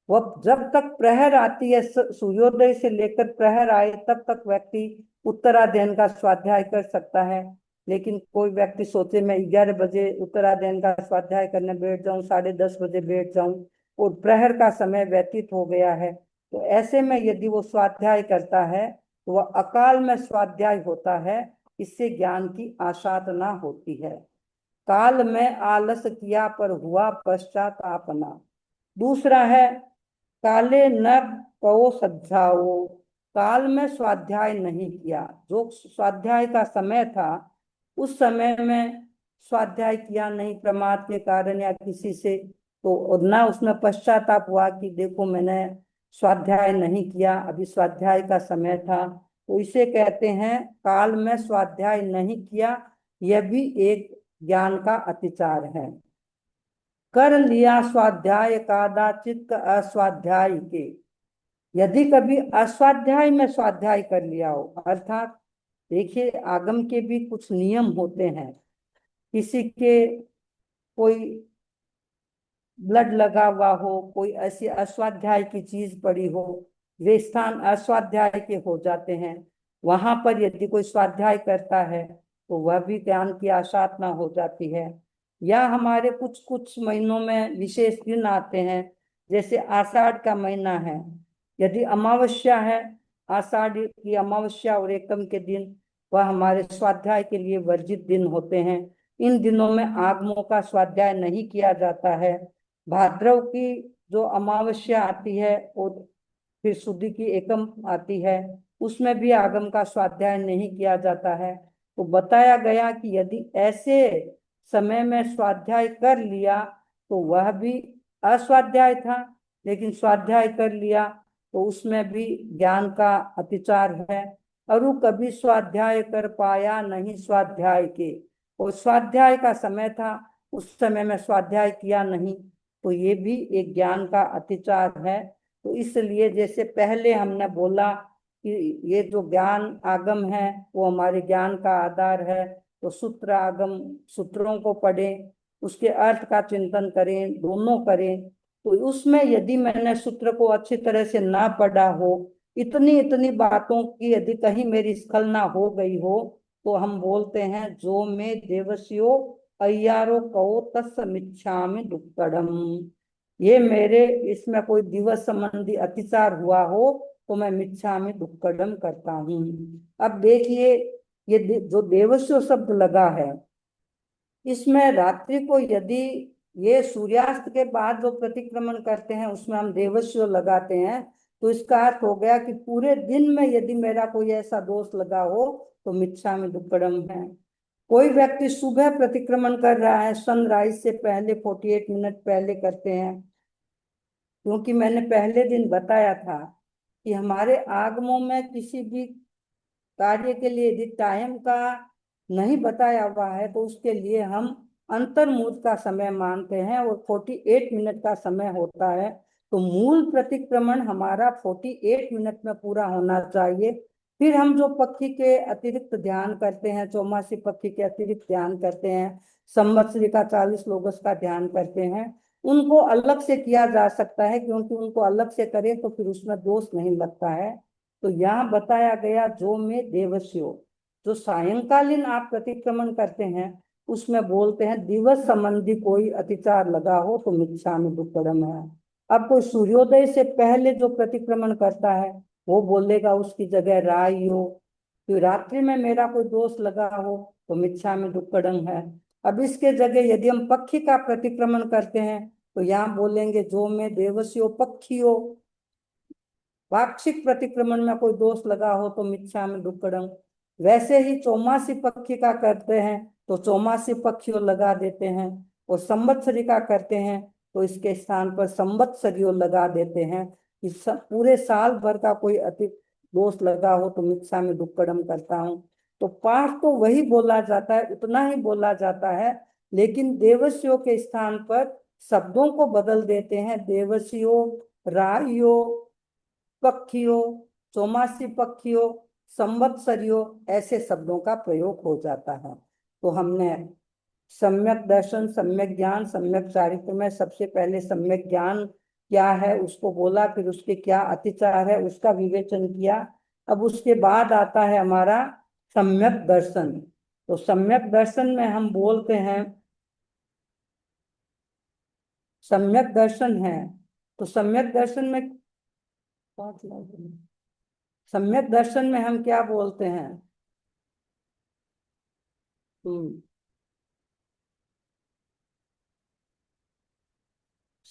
वह जब तक प्रहर आती है, सूर्योदय से लेकर प्रहर आए तब तक व्यक्ति उत्तराध्ययन का स्वाध्याय कर सकता है। लेकिन कोई व्यक्ति सोचे मैं 11 बजे उत्तराध्ययन का स्वाध्याय करने बैठ जाऊं, 10:30 बजे बैठ जाऊं, और प्रहर का समय व्यतीत हो गया है, तो ऐसे में यदि वो स्वाध्याय करता है तो वह अकाल में स्वाध्याय होता है, इससे ज्ञान की आशातना होती है। काल में आलस किया पर हुआ पश्चातापना। दूसरा है काले न कहो सज्जाओ, काल में स्वाध्याय नहीं किया, जो स्वाध्याय का समय था उस समय में स्वाध्याय किया नहीं प्रमाद के कारण या किसी से, तो ना उसमें पश्चाताप हुआ कि देखो मैंने स्वाध्याय नहीं किया, अभी स्वाध्याय का समय था, तो इसे कहते हैं काल में स्वाध्याय नहीं किया। यह भी एक ज्ञान का अतिचार है। कर लिया स्वाध्याय कादाचित अस्वाध्याय के, यदि कभी अस्वाध्याय में स्वाध्याय कर लिया हो, अर्थात देखिए आगम के भी कुछ नियम होते हैं। किसी के कोई ब्लड लगा हुआ हो, कोई ऐसी अस्वाध्याय की चीज पड़ी हो, वे स्थान अस्वाध्याय के हो जाते हैं। वहां पर यदि कोई स्वाध्याय करता है तो वह भी ज्ञान की आशातना हो जाती है। या हमारे कुछ कुछ महीनों में विशेष दिन आते हैं, जैसे आषाढ़ का महीना है, यदि अमावस्या है, आषाढ़ की अमावस्या और एकम के दिन, वह हमारे स्वाध्याय के लिए वर्जित दिन होते हैं। इन दिनों में आगमों का स्वाध्याय नहीं किया जाता है। भाद्रव की जो अमावस्या आती है और फिर शुद्धि की एकम आती है, उसमें भी आगम का स्वाध्याय नहीं किया जाता है। तो बताया गया कि यदि ऐसे समय में स्वाध्याय कर लिया तो वह भी अस्वाध्याय था, लेकिन स्वाध्याय कर लिया तो उसमें भी ज्ञान का अतिचार है। अरु कभी स्वाध्याय कर पाया नहीं स्वाध्याय के, और स्वाध्याय का समय था, उस समय में स्वाध्याय किया नहीं, तो ये भी एक ज्ञान का अतिचार है। तो इसलिए जैसे पहले हमने बोला कि ये जो ज्ञान आगम है वो हमारे ज्ञान का आधार है, तो सूत्र आगम सूत्रों को पढ़ें, उसके अर्थ का चिंतन करें, दोनों करें। तो उसमें यदि मैंने सूत्र को अच्छी तरह से ना पढ़ा हो, इतनी इतनी बातों की यदि कहीं मेरी स्खलना हो गई हो, तो हम बोलते हैं जो में देवस्यो अय्यारो कहो तत्समिच्छामि दुक्कड़म। ये मेरे इसमें कोई दिवस संबंधी अतिचार हुआ हो तो मैं मिच्छामि दुक्कड़म करता हूँ। अब देखिए, ये जो देवस्यो शब्द लगा है, इसमें रात्रि को यदि ये सूर्यास्त के बाद जो प्रतिक्रमण करते हैं उसमें हम देवस्यो लगाते हैं, तो इसका अर्थ हो गया कि पूरे दिन में यदि मेरा कोई ऐसा दोष लगा हो तो मिच्छामि दुक्कड़म है। कोई व्यक्ति सुबह प्रतिक्रमण कर रहा है, सनराइज से पहले 48 मिनट पहले करते हैं, क्योंकि मैंने पहले दिन बताया था कि हमारे आगमों में किसी भी कार्य के लिए यदि टाइम का नहीं बताया हुआ है तो उसके लिए हम अंतर्मुहूर्त का समय मानते हैं, और 48 मिनट का समय होता है। तो मूल प्रतिक्रमण हमारा 48 मिनट में पूरा होना चाहिए। फिर हम जो पक्षी के अतिरिक्त ध्यान करते हैं, चौमासी पक्षी के अतिरिक्त ध्यान करते हैं, संवत्सरी का 40 लोगस का ध्यान करते हैं, उनको अलग से किया जा सकता है, क्योंकि उनको अलग से करें तो फिर उसमें दोष नहीं लगता है। तो यहाँ बताया गया जो में देवस्यो, जो सायंकालीन आप प्रतिक्रमण करते हैं उसमें बोलते हैं दिवस संबंधी कोई अतिचार लगा हो तो मिच्छामि दुक्कड़म है। अब कोई सूर्योदय से पहले जो प्रतिक्रमण करता है वो बोलेगा उसकी जगह राई हो, तो रात्रि में मेरा कोई दोष लगा हो तो मिच्छामि दुक्कड़म है। अब इसके जगह यदि हम पक्षी का प्रतिक्रमण करते हैं तो यहाँ बोलेंगे जो में देवस्यो पक्षियो, पाक्षिक प्रतिक्रमण में कोई दोष लगा हो तो मिच्छामि दुक्कड़म। वैसे ही चौमासी पक्षी का करते हैं तो चौमासी पक्षियों लगा देते हैं, और संवत्सरी का करते हैं तो इसके स्थान पर संवत्सरियों लगा देते हैं कि पूरे साल भर का कोई अति दोष लगा हो तो मिच्छामि दुक्कड़म करता हूँ। तो पाठ तो वही बोला जाता है, उतना ही बोला जाता है, लेकिन देवस्यों के स्थान पर शब्दों को बदल देते हैं। देवस्यों, राइयो, पक्षियों, चौमासी पक्षियों, संवत्सरियों, ऐसे शब्दों का प्रयोग हो जाता है। तो हमने सम्यक दर्शन, सम्यक ज्ञान, सम्यक चारित्र में सबसे पहले सम्यक ज्ञान क्या है उसको बोला, फिर उसके क्या अतिचार है उसका विवेचन किया। अब उसके बाद आता है हमारा सम्यक दर्शन। तो सम्यक दर्शन में हम बोलते हैं, सम्यक दर्शन है तो सम्यक दर्शन में सम्यक दर्शन में हम क्या बोलते हैं। हम्म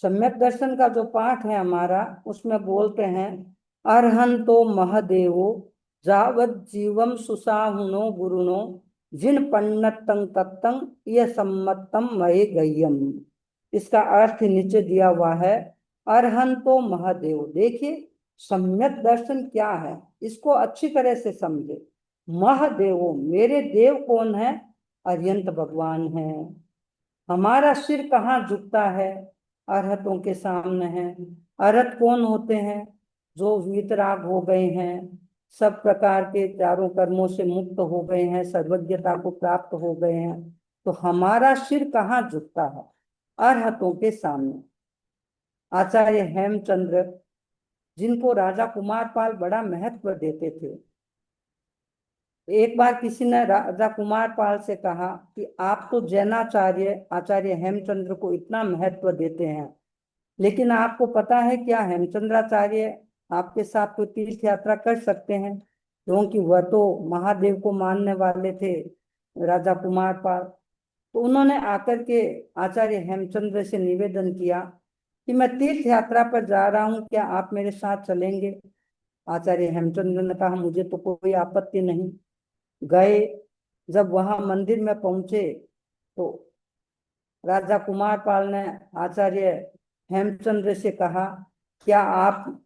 सम्यक दर्शन का जो पाठ है हमारा, उसमें बोलते हैं अरहंतो महदेवो जावत जीवम सुसाहुनो गुरुनो जिन पन्नतं तत्तं ये सम्मतम मये गय्यम। इसका अर्थ नीचे दिया हुआ है, अरहंतो महादेव। देखिए सम्यक दर्शन क्या है, इसको अच्छी तरह से समझे। महादेवो, मेरे देव कौन है? अरियंत भगवान है। हमारा सिर कहाँ झुकता है? अरहतों के सामने है। अरहत कौन होते हैं? जो वीतराग हो गए हैं, सब प्रकार के चारों कर्मों से मुक्त हो गए हैं, सर्वज्ञता को प्राप्त हो गए हैं। तो हमारा सिर कहाँ झुकता है? अरहतों के सामने। आचार्य हेमचंद्र, जिनको राजा कुमारपाल बड़ा महत्व देते थे, एक बार किसी ने राजा कुमारपाल से कहा कि आप तो जैनाचार्य आचार्य हेमचंद्र को इतना महत्व देते हैं, लेकिन आपको पता है क्या हेमचंद्राचार्य आपके साथ तो तीर्थ यात्रा कर सकते हैं? क्योंकि वह तो महादेव को मानने वाले थे, राजा कुमारपाल। तो उन्होंने आकर के आचार्य हेमचंद्र से निवेदन किया कि मैं तीर्थ यात्रा पर जा रहा हूँ, क्या आप मेरे साथ चलेंगे? आचार्य हेमचंद्र ने कहा मुझे तो कोई आपत्ति नहीं। गए। जब वहां मंदिर में पहुंचे तो राजा कुमारपाल ने आचार्य हेमचंद्र से कहा, क्या आप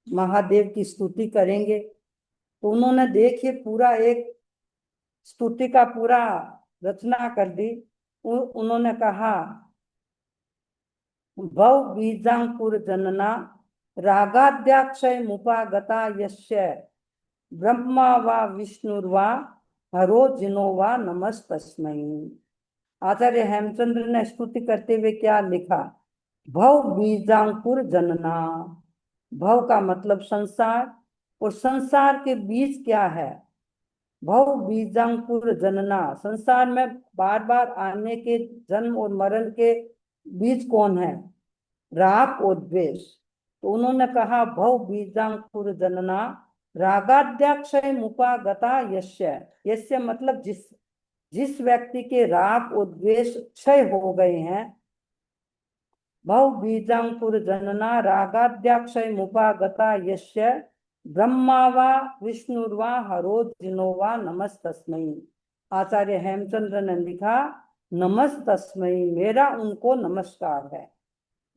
महादेव की स्तुति करेंगे? तो उन्होंने देखिए पूरा एक स्तुति का पूरा रचना कर दी। उन्होंने कहा, भव बीजांकुर जनना रागाद्याक्षय मुपागता यस्य ब्रह्मा वा विष्णुर्वा हरो जिनो वा नमस्तस्मै। आचार्य हेमचंद्र ने स्तुति करते हुए क्या लिखा? भव बीजांकुर जनना। भव का मतलब संसार, और संसार के बीज क्या है? भव बीजांकुर जनना। संसार में बार बार आने के, जन्म और मरण के बीज कौन है? राग और द्वेष। तो उन्होंने कहा, भव बीजांकुर जनना रागाद्याक्षय मुपागता यस्य। यस्य मतलब जिस जिस व्यक्ति के राग और द्वेष क्षय हो गए हैं। भव बीजांकुर जनना रागाद्याक्षय मुपागता यस्य ब्रह्मा वा विष्णुर्वा हरो जिनो वा नमस्तस्मै। आचार्य हेमचंद्र ने लिखा, नमस्तस्मै, मेरा उनको नमस्कार है।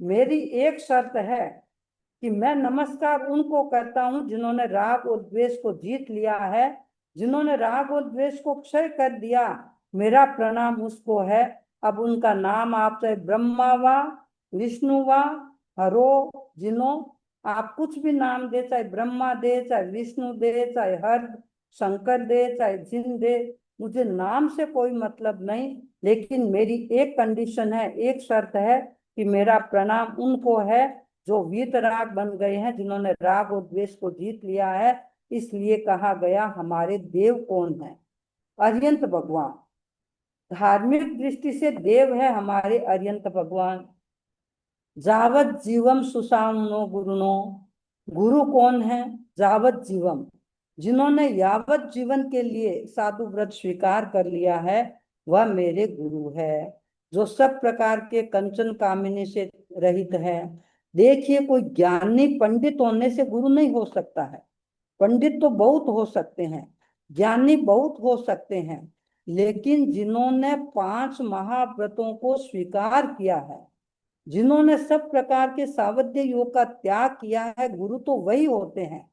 मेरी एक शर्त है कि मैं नमस्कार उनको करता हूं जिन्होंने राग और द्वेष को जीत लिया है, जिन्होंने राग और द्वेष को क्षय कर दिया। मेरा प्रणाम उसको है। अब उनका नाम आप चाहे ब्रह्मा वा विष्णु वा हरो जिनो, आप कुछ भी नाम दे, चाहे ब्रह्मा दे, चाहे विष्णु दे, चाहे हर शंकर दे, चाहे जिन दे, मुझे नाम से कोई मतलब नहीं। लेकिन मेरी एक कंडीशन है, एक शर्त है कि मेरा प्रणाम उनको है जो वीतराग बन गए हैं, जिन्होंने राग और द्वेष को जीत लिया है। इसलिए कहा गया हमारे देव कौन है? अरिहंत भगवान। धार्मिक दृष्टि से देव है हमारे अरिहंत भगवान। जावत जीवम सुसामनो गुरुनो। गुरु कौन है? जावत जीवम, जिन्होंने यावत जीवन के लिए साधु व्रत स्वीकार कर लिया है, वह मेरे गुरु है। जो सब प्रकार के कंचन कामिनी से रहित है। देखिए, कोई ज्ञानी पंडित होने से गुरु नहीं हो सकता है। पंडित तो बहुत हो सकते हैं, ज्ञानी बहुत हो सकते हैं, लेकिन जिन्होंने 5 महाव्रतों को स्वीकार किया है, जिन्होंने सब प्रकार के सावध्य योग का त्याग किया है, गुरु तो वही होते हैं।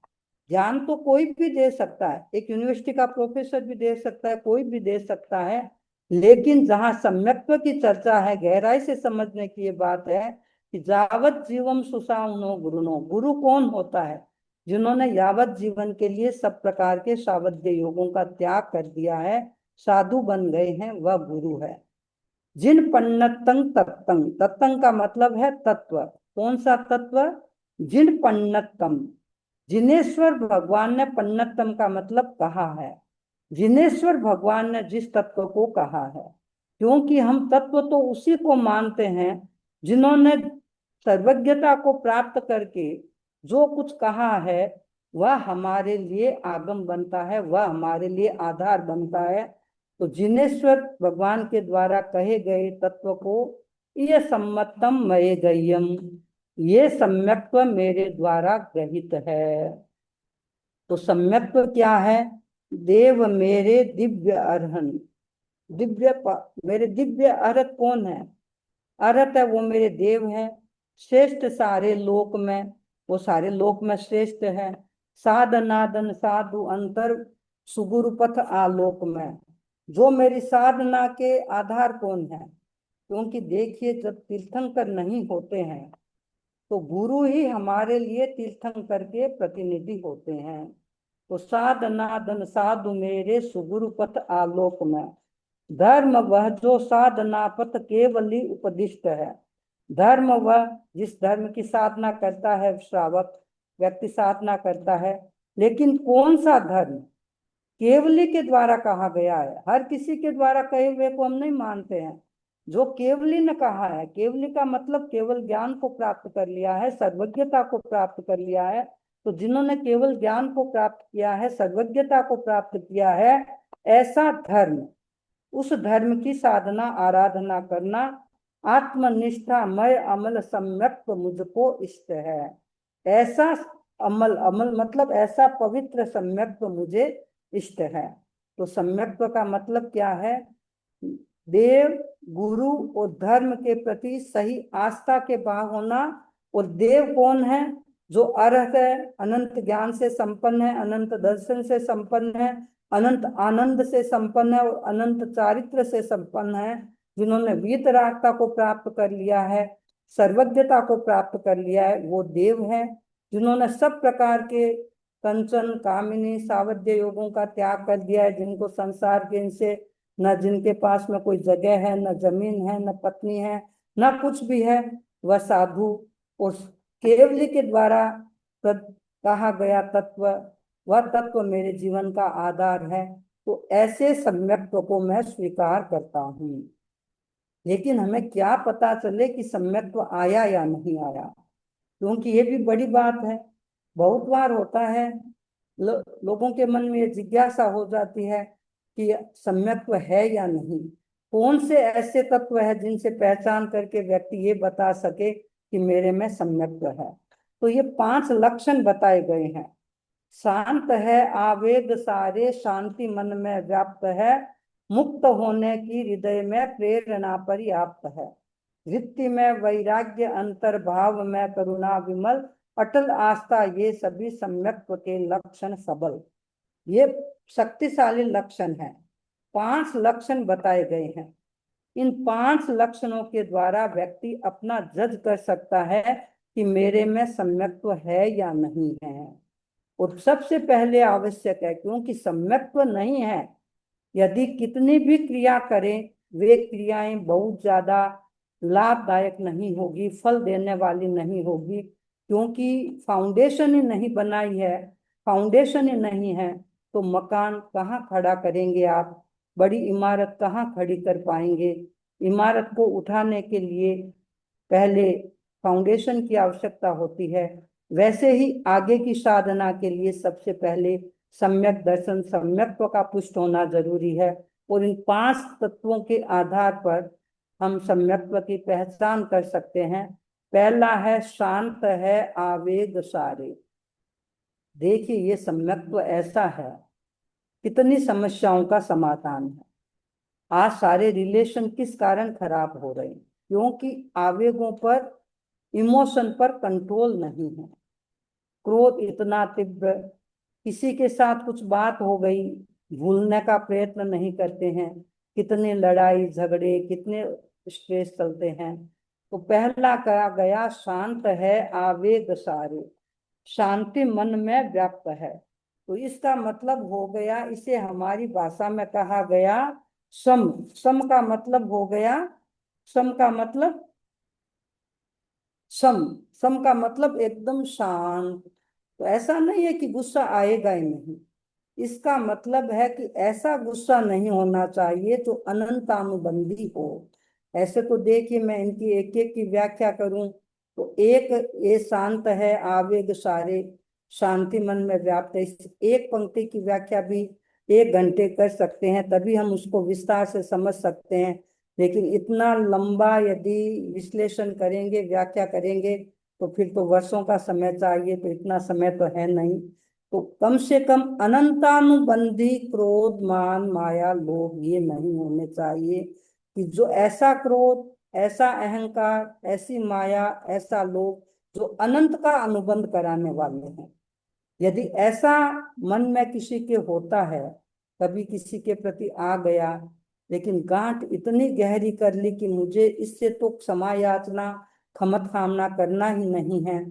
ज्ञान तो कोई भी दे सकता है, एक यूनिवर्सिटी का प्रोफेसर भी दे सकता है, कोई भी दे सकता है। लेकिन जहां सम्यक्त्व की चर्चा है, गहराई से समझने की ये बात है कि जावत जीवम सुसाउनो गुरुनो। गुरु कौन होता है? जिन्होंने यावत जीवन के लिए सब प्रकार के सावध्य योगों का त्याग कर दिया है, साधु बन गए हैं, वह गुरु है। जिन पन्नतंग तत्तंग, तत्तंग का मतलब है तत्व। कौन सा तत्व? जिन पन्नतम। जिनेश्वर भगवान ने पन्नतम का मतलब कहा है। जिनेश्वर भगवान ने जिस तत्व को कहा है, क्योंकि हम तत्व तो उसी को मानते हैं जिन्होंने सर्वज्ञता को प्राप्त करके जो कुछ कहा है, वह हमारे लिए आगम बनता है, वह हमारे लिए आधार बनता है। तो जिनेश्वर भगवान के द्वारा कहे गए तत्व को, ये सम्मतम मये गह्यम, ये सम्यक्त्व मेरे द्वारा ग्रहित है। तो सम्यक्त्व क्या है? देव मेरे दिव्य अरहन। मेरे दिव्य अरहत कौन है? अरहत है, वो मेरे देव हैं। श्रेष्ठ सारे लोक में, वो सारे लोक में श्रेष्ठ है। साधनादन साधु अंतर सुगुरुपथ आलोक में। जो मेरी साधना के आधार कौन है? क्योंकि देखिए, जब तीर्थंकर नहीं होते हैं तो गुरु ही हमारे लिए तीर्थंकर के प्रतिनिधि होते हैं। तो साधनादन साधु मेरे सुगुरुपथ आलोक में। धर्म वह जो साधना पथ केवली उपदिष्ट है। धर्म वह जिस धर्म की साधना करता है, श्रावक व्यक्ति साधना करता है। लेकिन कौन सा धर्म? केवली के द्वारा कहा गया है। हर किसी के द्वारा कहे हुए को हम नहीं मानते हैं। जो केवली ने कहा है, केवली का मतलब केवल ज्ञान को प्राप्त कर लिया है, सर्वज्ञता को प्राप्त कर लिया है। तो जिन्होंने केवल ज्ञान को प्राप्त किया है, सर्वज्ञता को प्राप्त किया है, ऐसा धर्म, उस धर्म की साधना आराधना करना, आत्मनिष्ठा मय अमल सम्यक्त्व मुझको इष्ट है। ऐसा अमल, अमल मतलब ऐसा पवित्र सम्यक्त्व मुझे इष्ट है। तो सम्यक्त्व का मतलब क्या है? देव, गुरु और धर्म के प्रति सही आस्था के भाव होना। और देव कौन है? जो अर्हत है, अनंत ज्ञान से संपन्न है, अनंत दर्शन से संपन्न है, अनंत आनंद से संपन्न है और अनंत चारित्र से संपन्न है, जिन्होंने वीतरागता को प्राप्त कर लिया है, सर्वज्ञता को प्राप्त कर लिया है, वो देव है। जिन्होंने सब प्रकार के कंचन, कामिनी, सावध्य योगों का त्याग कर दिया है, जिनको संसार के इनसे न, जिनके पास में कोई जगह है, न जमीन है, न पत्नी है, न कुछ भी है, वह साधु और केवली के द्वारा कहा गया तत्व, वह तत्व मेरे जीवन का आधार है। तो ऐसे सम्यक्त्व को मैं स्वीकार करता हूँ। लेकिन हमें क्या पता चले कि सम्यक्त्व आया या नहीं आया? क्योंकि ये भी बड़ी बात है। बहुत बार होता है लोगों के मन में ये जिज्ञासा हो जाती है कि सम्यक्त्व है या नहीं। कौन से ऐसे तत्व है जिनसे पहचान करके व्यक्ति ये बता सके कि मेरे में सम्यक्त्व है? तो ये 5 लक्षण बताए गए हैं। शांत है आवेग सारे, शांति मन में व्याप्त है, मुक्त होने की हृदय में प्रेरणा पर्याप्त है, वृत्ति में वैराग्य, अंतर्भाव में करुणा विमल, अटल आस्था, ये सभी सम्यक्त्व के लक्षण सबल। ये शक्तिशाली लक्षण है। 5 लक्षण बताए गए हैं। इन 5 लक्षणों के द्वारा व्यक्ति अपना जज कर सकता है कि मेरे में सम्यक्त्व है या नहीं है। और सबसे पहले आवश्यक है, क्योंकि सम्यक्त्व नहीं है, यदि कितनी भी क्रिया करें, वे क्रियाएं बहुत ज्यादा लाभदायक नहीं होगी, फल देने वाली नहीं होगी, क्योंकि फाउंडेशन ही नहीं बनाई है। फाउंडेशन ही नहीं है तो मकान कहाँ खड़ा करेंगे आप? बड़ी इमारत कहाँ खड़ी कर पाएंगे? इमारत को उठाने के लिए पहले फाउंडेशन की आवश्यकता होती है। वैसे ही आगे की साधना के लिए सबसे पहले सम्यक दर्शन, सम्यक्त्व का पुष्ट होना जरूरी है। और इन 5 तत्वों के आधार पर हम सम्यक्त्व की पहचान कर सकते हैं। पहला है शांत है आवेग सारे। देखिए, ये सम्यक्त्व ऐसा है, कितनी समस्याओं का समाधान है। आज सारे रिलेशन किस कारण खराब हो रहे हैं? क्योंकि आवेगों पर, इमोशन पर कंट्रोल नहीं है। क्रोध इतना तीव्र, किसी के साथ कुछ बात हो गई, भूलने का प्रयत्न नहीं करते हैं। कितने लड़ाई झगड़े, कितने स्ट्रेस चलते हैं। तो पहला कहा गया शांत है आवेग सारे, शांति मन में व्याप्त है। तो इसका मतलब हो गया, इसे हमारी भाषा में कहा गया सम। सम का मतलब हो गया, सम का मतलब सम, सम का मतलब एकदम शांत। तो ऐसा नहीं है कि गुस्सा आएगा ही नहीं। इसका मतलब है कि ऐसा गुस्सा नहीं होना चाहिए जो अनंतानुबंधी हो। ऐसे तो देखिए, मैं इनकी एक एक की व्याख्या करूं तो एक, ये शांत है आवेग सारे, शांति मन में व्याप्त है, इस एक पंक्ति की व्याख्या भी 1 घंटे कर सकते हैं, तभी हम उसको विस्तार से समझ सकते हैं। लेकिन इतना लंबा यदि विश्लेषण करेंगे, व्याख्या करेंगे, तो फिर तो वर्षों का समय चाहिए, तो इतना समय तो है नहीं। तो कम से कम अनंतानुबंधी क्रोध, मान, माया, लोभ ये नहीं होने चाहिए। कि जो ऐसा क्रोध, ऐसा अहंकार, ऐसी माया, ऐसा लोभ जो अनंत का अनुबंध कराने वाले हैं, यदि ऐसा मन में किसी के होता है, कभी किसी के प्रति आ गया, लेकिन गांठ इतनी गहरी कर ली कि मुझे इससे तो क्षमा याचना, क्षमत कामना करना ही नहीं है,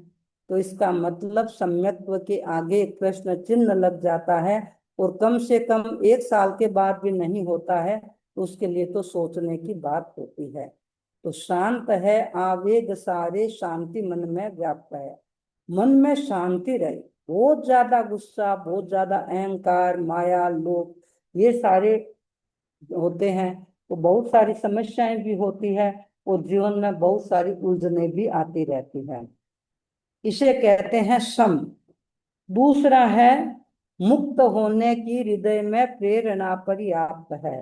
तो इसका मतलब सम्यक्त्व के आगे एक प्रश्न चिन्ह लग जाता है। और कम से कम 1 साल के बाद भी नहीं होता है, तो उसके लिए तो सोचने की बात होती है। तो शांत है आवेग सारे, शांति मन में व्याप्त है। मन में शांति रहे। बहुत ज्यादा गुस्सा, बहुत ज्यादा अहंकार, माया, लोभ ये सारे होते हैं तो बहुत सारी समस्याएं भी होती है और जीवन में बहुत सारी उलझने भी आती रहती है। इसे कहते हैं सम। दूसरा है मुक्त होने की हृदय में प्रेरणा पर्याप्त है।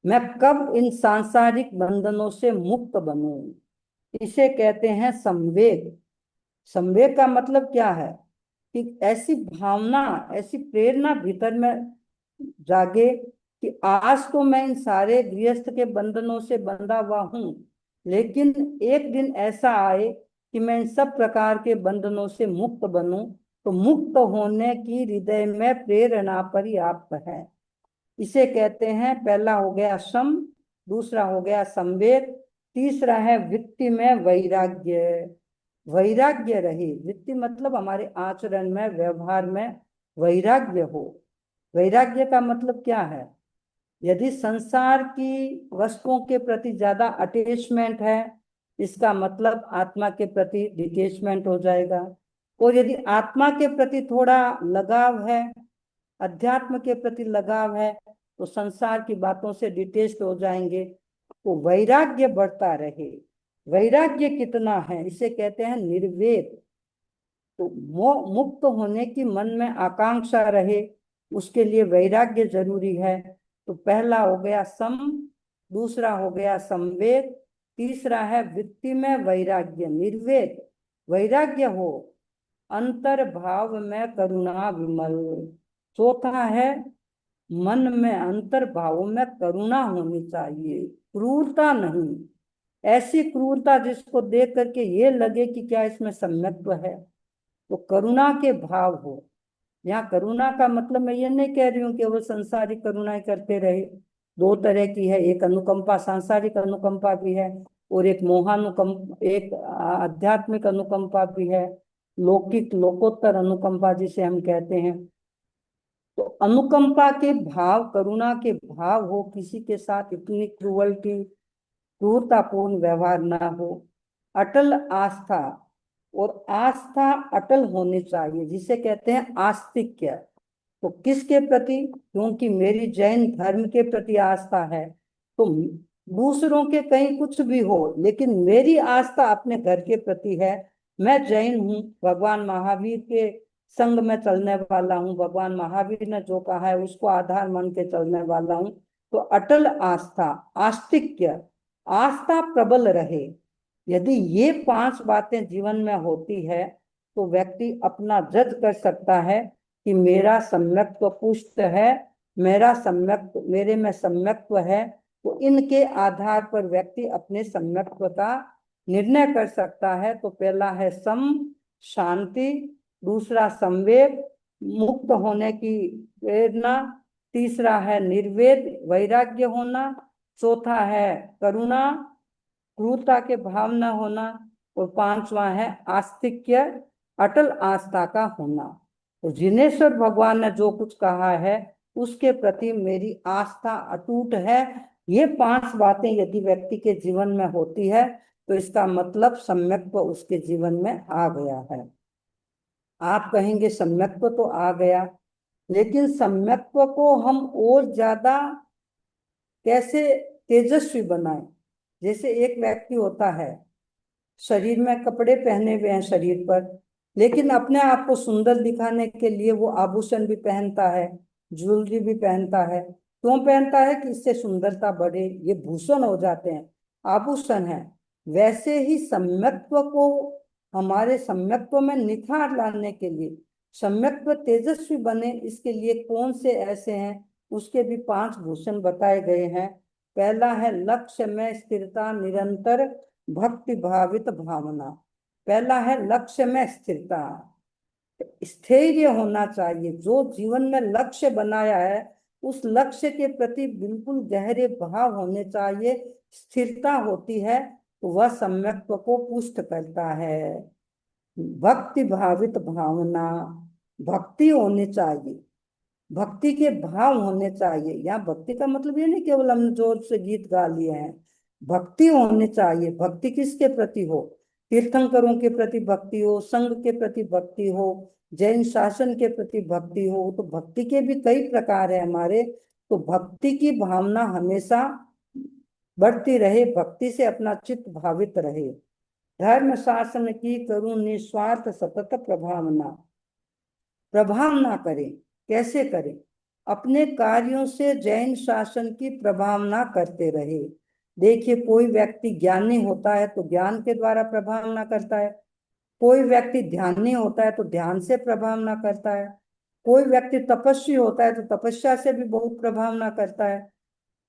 मैं कब इन सांसारिक बंधनों से मुक्त बनूं। इसे कहते हैं संवेग। संवेग का मतलब क्या है कि ऐसी भावना, ऐसी प्रेरणा भीतर में जागे कि आज तो मैं इन सारे गृहस्थ के बंधनों से बंधा हुआ हूं, लेकिन एक दिन ऐसा आए कि मैं इन सब प्रकार के बंधनों से मुक्त बनूं। तो मुक्त होने की हृदय में प्रेरणा पर्याप्त है। इसे कहते हैं, पहला हो गया सम, दूसरा हो गया संवेद, तीसरा है वृत्ति में वैराग्य। वैराग्य रहे, वृत्ति मतलब हमारे आचरण में, व्यवहार में वैराग्य हो। वैराग्य का मतलब क्या है? यदि संसार की वस्तुओं के प्रति ज्यादा अटैचमेंट है, इसका मतलब आत्मा के प्रति डिटेचमेंट हो जाएगा। और यदि आत्मा के प्रति थोड़ा लगाव है, अध्यात्म के प्रति लगाव है, तो संसार की बातों से डिटेस्ट हो जाएंगे। तो वैराग्य बढ़ता रहे। वैराग्य कितना है? इसे कहते हैं निर्वेद। तो मुक्त होने की मन में आकांक्षा रहे, उसके लिए वैराग्य जरूरी है। तो पहला हो गया सम, दूसरा हो गया संवेद, तीसरा है वृत्ति में वैराग्य, निर्वेद वैराग्य हो। अंतर्भाव में करुणा विमल, चौथा है मन में, अंतर्भाव में करुणा होनी चाहिए, क्रूरता नहीं। ऐसी क्रूरता जिसको देख करके ये लगे कि क्या इसमें सम्यक्त्व है। तो करुणा के भाव हो। यहाँ करुणा का मतलब मैं ये नहीं कह रही हूँ कि वो संसारिक करुणाएं करते रहे। दो तरह की है, एक अनुकंपा, सांसारिक अनुकंपा भी है, और एक मोहानुकंप, एक आध्यात्मिक अनुकंपा भी है, लौकिक लोकोत्तर अनुकंपा जिसे हम कहते हैं। तो अनुकंपा के भाव, करुणा के भाव हो, किसी के साथ इतनी क्रूअल्टी, क्रूरतापूर्ण व्यवहार ना हो। अटल आस्था, और आस्था अटल होनी चाहिए, जिसे कहते हैं आस्तिक्य। तो किसके प्रति? क्योंकि मेरी जैन धर्म के प्रति आस्था है, तो दूसरों के कहीं कुछ भी हो, लेकिन मेरी आस्था अपने घर के प्रति है। मैं जैन हूँ, भगवान महावीर के संग में चलने वाला हूँ, भगवान महावीर ने जो कहा है उसको आधार मान के चलने वाला हूँ। तो अटल आस्था, आस्तिक्य, आस्था प्रबल रहे। यदि ये पांच बातें जीवन में होती है, तो व्यक्ति अपना जज कर सकता है कि मेरा सम्यक्त्व पुष्ट है, मेरा सम्यक्त्व, मेरे में सम्यक्त्व है। तो इनके आधार पर व्यक्ति अपने सम्यक्त्व का निर्णय कर सकता है। तो पहला है सम, शांति, दूसरा संवेग, मुक्त होने की प्रेरणा, तीसरा है निर्वेद, वैराग्य होना, चौथा है करुणा, क्रूरता के भाव न होना, और पांचवा है आस्तिक्य, अटल आस्था का होना। तो जिनेश्वर भगवान ने जो कुछ कहा है उसके प्रति मेरी आस्था अटूट है। ये पांच बातें यदि व्यक्ति के जीवन में होती है, तो इसका मतलब सम्यक्त्व उसके जीवन में आ गया है। आप कहेंगे सम्यक्त्व तो आ गया, लेकिन सम्यक्त्व को हम और ज्यादा कैसे तेजस्वी बनाएं? जैसे एक व्यक्ति होता है, शरीर में कपड़े पहने हुए हैं शरीर पर, लेकिन अपने आप को सुंदर दिखाने के लिए वो आभूषण भी पहनता है, ज्वेलरी भी पहनता है। क्यों पहनता है? कि इससे सुंदरता बढ़े, ये भूषण हो जाते हैं, आभूषण है। वैसे ही सम्यक्त्व को, हमारे सम्यक्त्व में निखार लाने के लिए, सम्यक्त्व तेजस्वी बने, इसके लिए कौन से ऐसे हैं, उसके भी पांच भूषण बताए गए हैं। पहला है लक्ष्य में स्थिरता, निरंतर भक्ति भावित भावना। पहला है लक्ष्य में स्थिरता, स्थैर्य होना चाहिए। जो जीवन में लक्ष्य बनाया है, उस लक्ष्य के प्रति बिल्कुल गहरे भाव होने चाहिए। स्थिरता होती है तो वह सम्यक्त्व को पुष्ट करता है। भक्ति भावित भावना, भक्ति होनी चाहिए, भक्ति के भाव होने चाहिए। यहाँ भक्ति का मतलब ये नहीं केवल हमने जोर से गीत गा लिए हैं, भक्ति होनी चाहिए। भक्ति किसके प्रति हो? तीर्थंकरों के प्रति भक्ति हो, संघ के प्रति भक्ति हो, जैन शासन के प्रति भक्ति हो। तो भक्ति के भी कई प्रकार है हमारे। तो भक्ति की भावना हमेशा बढ़ती रहे, भक्ति से अपना चित्त भावित रहे। धर्म शासन की करूं निस्वार्थ सतत प्रभावना, प्रभाव ना करें। कैसे करें? अपने कार्यों से जैन शासन की प्रभावना करते रहे। देखिए, कोई व्यक्ति ज्ञानी होता है तो ज्ञान के द्वारा प्रभावना करता है, कोई व्यक्ति ध्यानी होता है तो ध्यान से प्रभावना करता है, कोई व्यक्ति तपस्वी होता है तो तपस्या से भी बहुत प्रभावना करता है।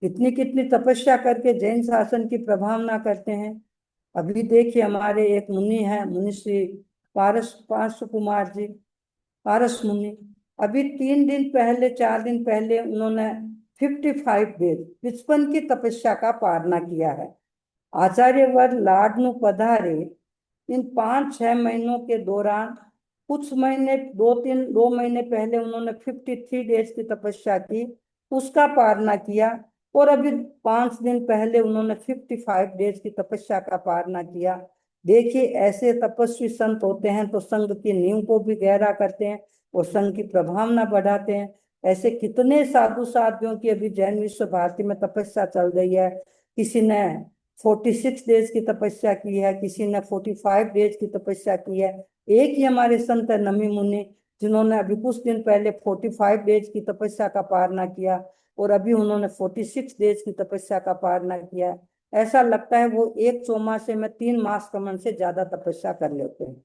कितनी कितनी तपस्या करके जैन शासन की प्रभावना करते हैं। अभी देखिए, हमारे एक मुनि है, मुनि श्री पारस कुमार जी, पारस मुनि। अभी 3 दिन पहले, 4 दिन पहले उन्होंने 55 डेज 55 की तपस्या का पारना किया है। आचार्यवर लाडनु पधारे। इन 5-6 महीनों के दौरान कुछ महीने, 2 महीने पहले उन्होंने 53 डेज की तपस्या की, उसका पारना किया। और अभी 5 दिन पहले उन्होंने 55 डेज की तपस्या का पारना किया। देखिए, ऐसे तपस्वी संत होते हैं तो संघ की नींव को भी गहरा करते हैं और संघ की प्रभावना बढ़ाते हैं। ऐसे कितने साधु साधियों की अभी जैन विश्व भारती में तपस्या चल रही है। किसी ने 46 डेज की तपस्या की है, किसी ने 45 डेज की तपस्या की है। एक ही हमारे संत है नमी मुनि, जिन्होंने अभी कुछ दिन पहले 45 डेज की तपस्या का पारना किया और अभी उन्होंने 46 डेज की तपस्या का पारना किया। ऐसा लगता है वो एक चौमासे में 3 मास कमन से ज्यादा तपस्या कर लेते हैं।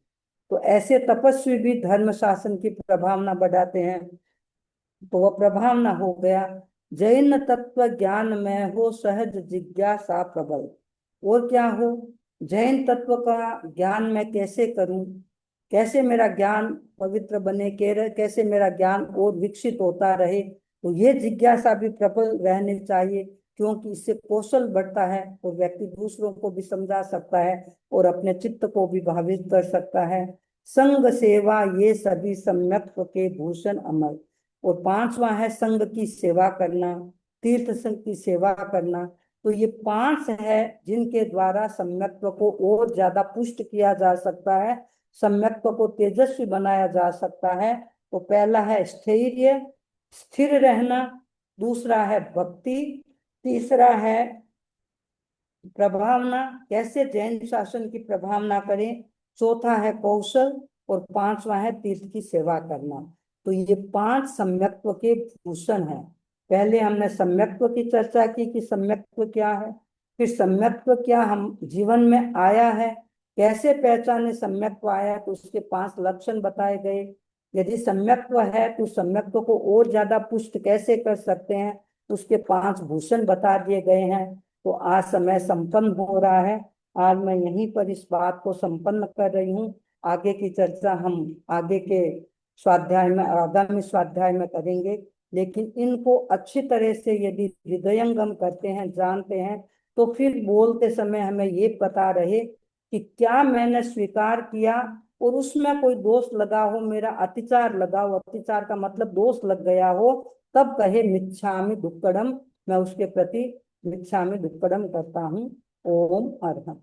तो ऐसे तपस्वी भी धर्म शासन की प्रभावना बढ़ाते हैं। तो वह प्रभावना हो गया। जैन तत्व ज्ञान में हो सहज जिज्ञासा प्रबल। और क्या हो, जैन तत्व का ज्ञान मैं कैसे करूं, कैसे मेरा ज्ञान पवित्र बने, कैसे मेरा ज्ञान और विकसित होता रहे, तो ये जिज्ञासा भी प्रबल रहनी चाहिए। क्योंकि इससे कौशल बढ़ता है और व्यक्ति दूसरों को भी समझा सकता है और अपने चित्त को भी भावित कर सकता है। संग सेवा ये सभी सम्यक्त्व के भूषण अमर। और 5वां है संघ की सेवा करना, तीर्थ संघ की सेवा करना। तो ये 5 है जिनके द्वारा सम्यक्त्व को और ज्यादा पुष्ट किया जा सकता है, सम्यक्त्व को तेजस्वी बनाया जा सकता है। तो पहला है स्थैर्य, स्थिर रहना। दूसरा है भक्ति। तीसरा है प्रभावना, कैसे जैन शासन की प्रभावना करें। चौथा है कौशल और 5वां है तीर्थ की सेवा करना। तो ये 5 सम्यक्त्व के भूषण हैं। पहले हमने सम्यक्त्व की चर्चा की कि सम्यक्त्व क्या है, फिर सम्यक्त्व क्या हम जीवन में आया है, कैसे पहचाने सम्यक्त्व आया, तो उसके 5 लक्षण बताए गए। यदि सम्यक्त्व है तो सम्यक्त्व को और ज्यादा पुष्ट कैसे कर सकते हैं, उसके 5 भूषण बता दिए गए हैं। तो आज समय संपन्न हो रहा है। आज मैं यहीं पर इस बात को संपन्न कर रही हूँ। आगे की चर्चा हम आगे के स्वाध्याय में, आगामी स्वाध्याय में करेंगे। लेकिन इनको अच्छी तरह से यदि हृदयंगम करते हैं, जानते हैं, तो फिर बोलते समय हमें ये पता रहे कि क्या मैंने स्वीकार किया और उसमें कोई दोष लगा हो, मेरा अतिचार लगा हो, अतिचार का मतलब दोष लग गया हो, तब कहे मिच्छामि दुक्कडम, मैं उसके प्रति मिच्छामि दुक्कडम करता हूँ। ओम अर्हम्।